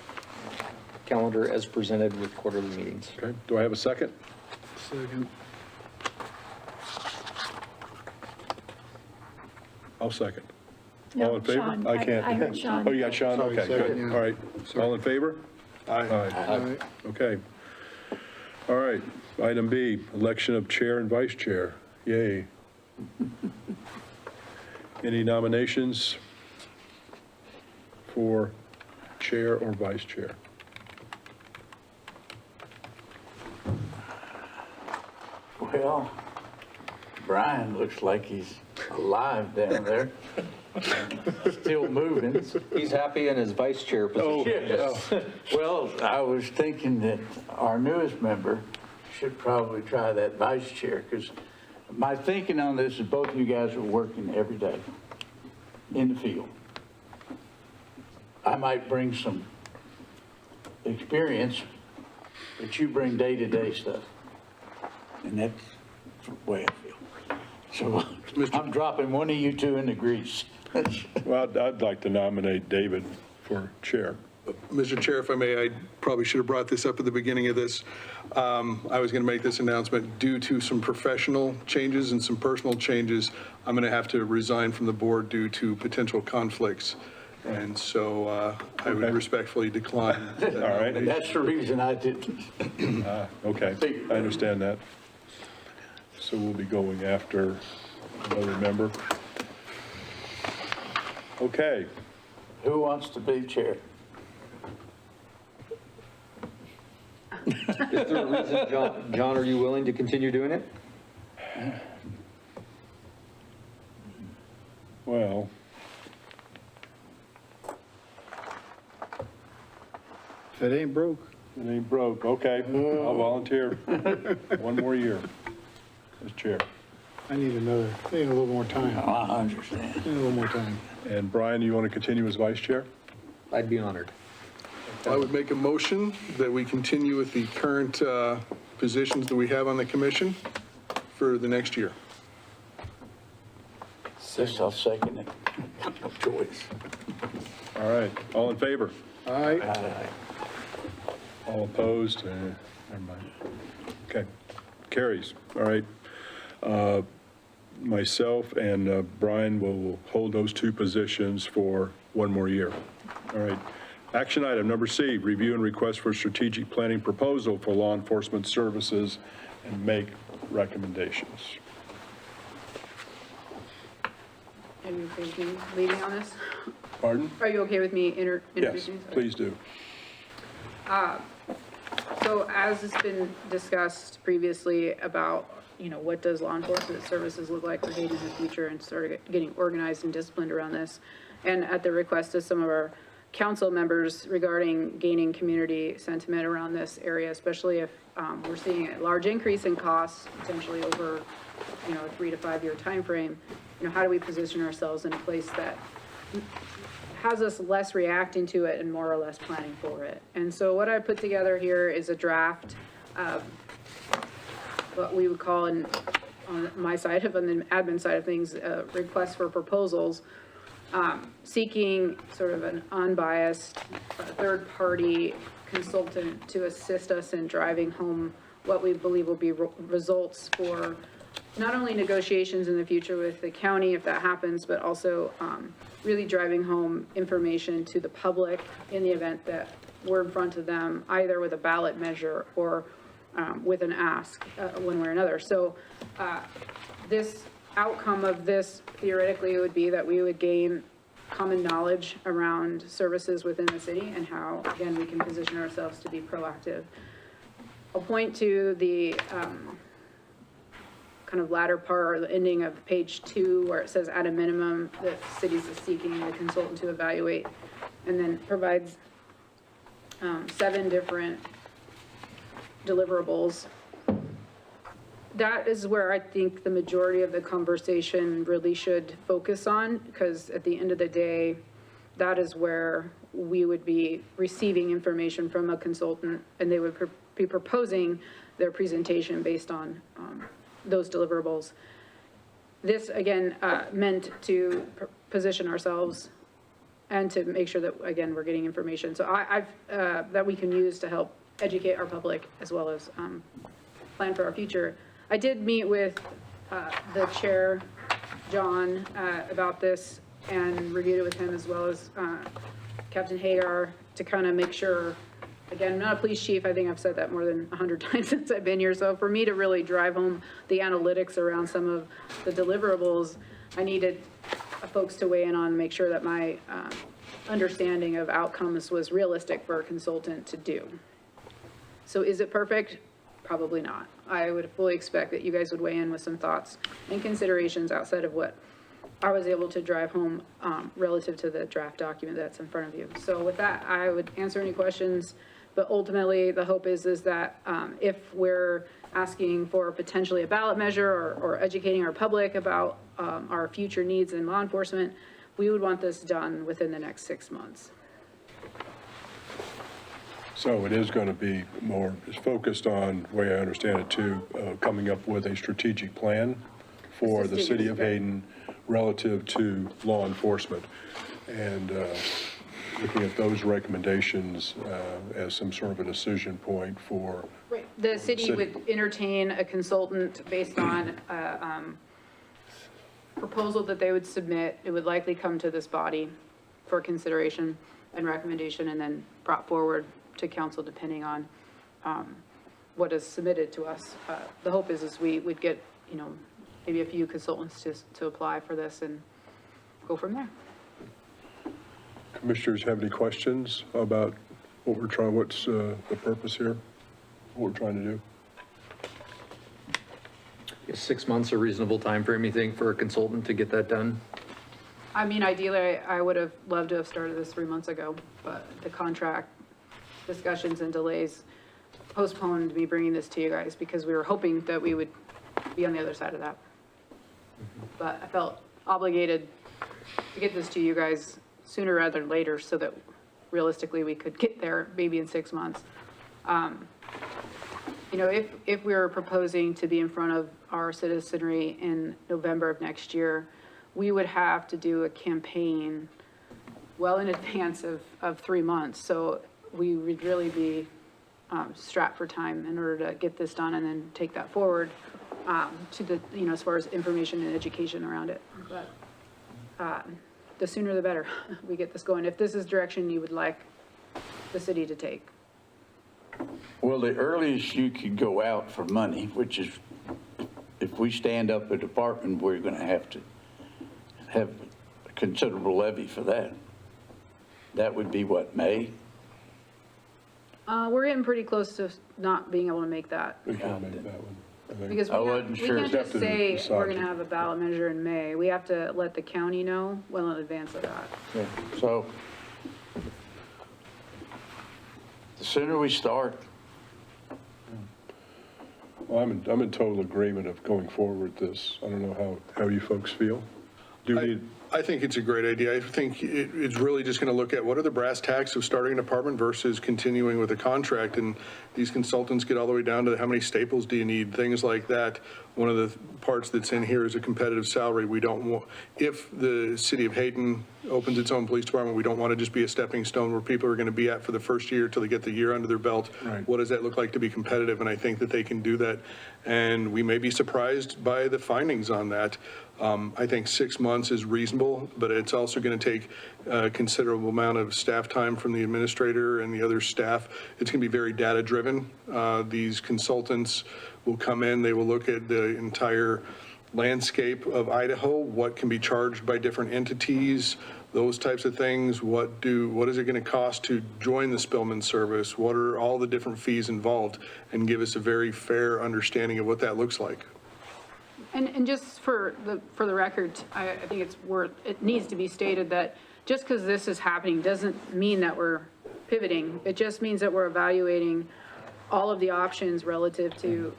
calendar as presented with quarterly meetings. Okay, do I have a second? Second. I'll second. No, All in favor? Sean. I can't. I heard Sean. Oh, you got Sean? Sorry, Okay, good. second, yeah. All right. Sorry. All in favor? Aye. Aye. Okay. All right. Item B, election of chair and vice chair. Yay. Any nominations for chair or vice chair? Well, Brian looks like he's alive down there. Still moving. He's happy in his vice chair position. Yes. Well, I was thinking that our newest member should probably try that vice chair, because my thinking on this is both of you guys are working every day in the field. I might bring some experience, but you bring day-to-day stuff. And that's the way I feel. So I'm dropping one of you two in the grease. Well, I'd like to nominate David for chair. Mr. Chair, if I may, I probably should have brought this up at the beginning of this. I was going to make this announcement due to some professional changes and some personal changes. I'm going to have to resign from the board due to potential conflicts. And so I would respectfully decline. All right. And that's the reason I didn't. Okay, I understand that. So we'll be going after another member. Okay, Who wants to be chair? Is there a reason, John, are you willing to continue doing it? well. If it ain't broke. It ain't broke, okay, I'll volunteer. 1 more year as chair. I need a little more time. I understand. I need a little more time. And Brian, you want to continue as vice chair? I'd be honored. I would make a motion that we continue with the current positions that we have on the commission for the next year. Yes, I'll second it. No choice. All right, all in favor? Aye. All opposed? Never mind. Okay, carries, all right. Myself and Brian will hold those 2 positions for 1 more year. All right. Action item number C, review and request for strategic planning proposal for law enforcement services and make recommendations. Are you okay with me leading on this? Pardon? Are you okay with me Yes, introducing? please do. So as has been discussed previously about, what does law enforcement services look like for Hayden in the future, and start getting organized and disciplined around this. And at the request of some of our council members regarding gaining community sentiment around this area, especially if we're seeing a large increase in costs, potentially over, a 3 to 5 year timeframe, how do we position ourselves in a place that has us less reacting to it and more or less planning for it? And so what I put together here is a draft of what we would call, on my side of, on the admin side of things, request for proposals, seeking sort of an unbiased third-party consultant to assist us in driving home what we believe will be results for not only negotiations in the future with the county, if that happens, but also really driving home information to the public in the event that we're in front of them, either with a ballot measure or with an ask, one way or another. So this outcome of this theoretically would be that we would gain common knowledge around services within the city and how, again, we can position ourselves to be proactive. I'll point to the kind of latter part, or the ending of page 2, where it says at a minimum that cities is seeking a consultant to evaluate, and then provides 7 different deliverables. That is where I think the majority of the conversation really should focus on, because at the end of the day, that is where we would be receiving information from a consultant, and they would be proposing their presentation based on those deliverables. This, again, meant to position ourselves and to make sure that, again, we're getting information. So that we can use to help educate our public as well as plan for our future. I did meet with the chair, John, about this, and reviewed it with him, as well as Captain Hagar, to kind of make sure, again, I'm not a police chief, I think I've said that more than 100 times since I've been here, so for me to really drive home the analytics around some of the deliverables, I needed folks to weigh in on, make sure that my understanding of outcomes was realistic for a consultant to do. So is it perfect? Probably not. I would fully expect that you guys would weigh in with some thoughts and considerations outside of what I was able to drive home relative to the draft document that's in front of you. So with that, I would answer any questions, but ultimately the hope is that if we're asking for potentially a ballot measure or educating our public about our future needs in law enforcement, we would want this done within the next 6 months. So it is going to be more focused on, the way I understand it too, coming up with a strategic plan for the city of Hayden relative to law enforcement, and looking at those recommendations as some sort of a decision point for. Right. The city would entertain a consultant based on a proposal that they would submit. It would likely come to this body for consideration and recommendation, and then brought forward to council depending on what is submitted to us. The hope is we would get, maybe a few consultants to apply for this and go from there. Commissioners have any questions about what we're trying, what's the purpose here, what we're trying to do? Is 6 months a reasonable time frame, you think, for a consultant to get that done? I mean, ideally, I would have loved to have started this 3 months ago, but the contract discussions and delays postponed me bringing this to you guys, because we were hoping that we would be on the other side of that. But I felt obligated to get this to you guys sooner rather than later, so that realistically we could get there maybe in 6 months. If we were proposing to be in front of our citizenry in November of next year, we would have to do a campaign well in advance of 3 months. So we would really be strapped for time in order to get this done and then take that forward to the, as far as information and education around it. But the sooner the better we get this going, if this is direction you would like the city to take. Well, the earliest you could go out for money, which is, if we stand up a department, we're going to have a considerable levy for that. That would be what, May? We're getting pretty close to not being able to make that. We can make that one. Because I we wasn't can't sure. just Have to say decide. we're gonna have a ballot measure in May. We have to let the county know well in advance of that. So the sooner we start, Well, I'm in total agreement of going forward with this. I don't know how you folks feel. Do we need, I think it's a great idea. I think it's really just going to look at what are the brass tacks of starting an department versus continuing with a contract. And these consultants get all the way down to how many staples do you need, things like that. One of the parts that's in here is a competitive salary. We don't want, if the city of Hayden opens its own police department, we don't want to just be a stepping stone where people are going to be at for the first year till they get the year under their belt. Right. What does that look like to be competitive? And I think that they can do that. And we may be surprised by the findings on that. I think 6 months is reasonable, but it's also going to take a considerable amount of staff time from the administrator and the other staff. It's going to be very data-driven. These consultants will come in, they will look at the entire landscape of Idaho, what can be charged by different entities, those types of things. What is it going to cost to join the Spillman service? What are all the different fees involved? And give us a very fair understanding of what that looks like. And just for the record, I think it needs to be stated that just because this is happening doesn't mean that we're pivoting. It just means that we're evaluating all of the options relative to,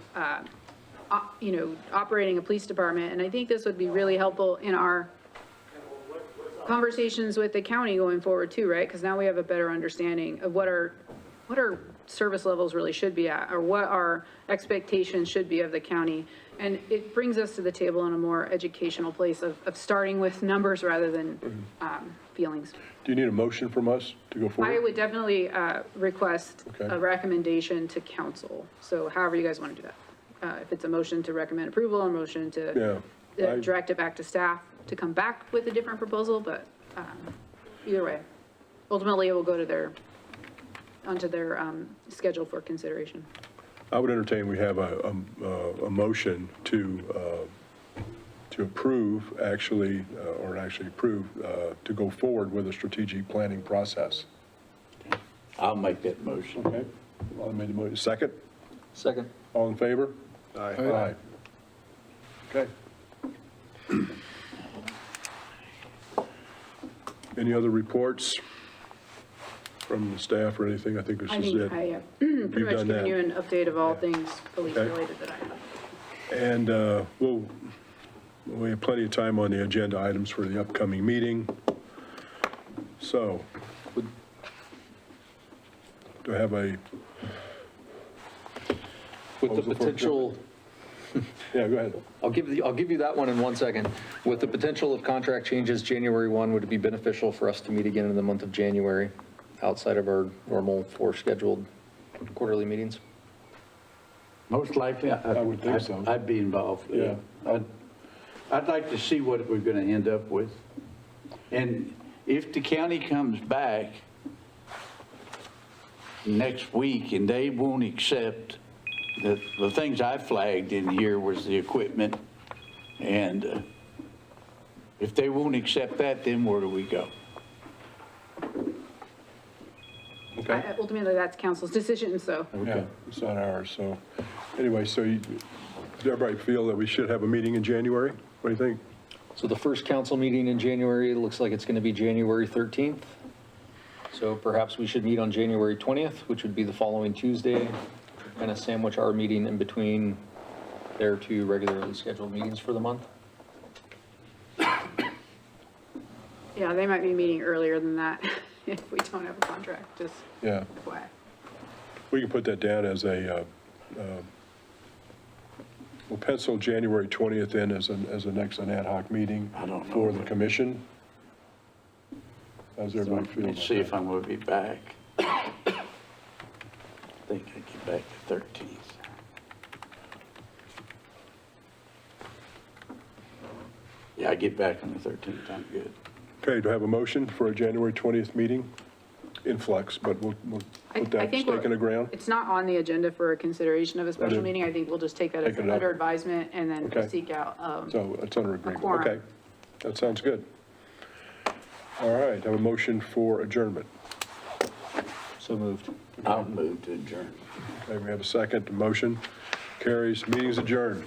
operating a police department. And I think this would be really helpful in our conversations with the county going forward too, right? Because now we have a better understanding of what our service levels really should be at, or what our expectations should be of the county. And it brings us to the table in a more educational place of starting with numbers rather than feelings. do you need a motion from us to go forward? I would definitely request Okay. a recommendation to council. So however you guys want to do that. If it's a motion to recommend approval, a motion to direct it back to staff to come back with a different proposal, but either way. Ultimately, it will go to onto their schedule for consideration. I would entertain, we have a motion to approve, to go forward with a strategic planning process. I'll make that motion. Okay? I made the motion. Second? Second. All in favor? Aye. Okay. Any other reports from the staff or anything? I think this I is think it. I have pretty much done given that. you an update of all things police Okay. related that I have. And we have plenty of time on the agenda items for the upcoming meeting. So, do I have a, With the Proposal for potential, yeah, go ahead. I'll give you that one in 1 second. With the potential of contract changes January 1, would it be beneficial for us to meet again in the month of January outside of our normal 4 scheduled quarterly meetings? Most likely, I would think so. I'd be involved. Yeah. I'd like to see what we're going to end up with. And if the county comes back next week and they won't accept, the things I flagged in here was the equipment, and if they won't accept that, then where do we go? Okay. Ultimately, that's council's decision, so. Yeah, it's not ours, so, anyway, so does everybody feel that we should have a meeting in January? What do you think? So the first council meeting in January looks like it's going to be January 13th. So perhaps we should meet on January 20th, which would be the following Tuesday, kind of sandwich our meeting in between their 2 regularly scheduled meetings for the month. Yeah, they might be meeting earlier than that if we don't have a contract, just Yeah, FYI. we can put that down as we'll pencil January 20th in as a next an ad hoc meeting I don't know. for the commission. How's everybody feel Let's about see if that? I'm going to be back. I think I get back the 13th. Yeah, I get back on the 13th, I'm good. Okay, do I have a motion for a January 20th meeting? In flux, but we'll put that think stake in the ground. It's not on the agenda for a consideration of a special didn't- meeting. I think we'll just take that as Take it up. under advisement and then Okay. seek out, So it's under agreement. quorum. Okay, that sounds good. All right, have a motion for adjournment. So moved. I'll move to adjourn. Okay, we have a second motion. Carries. Meeting's adjourned.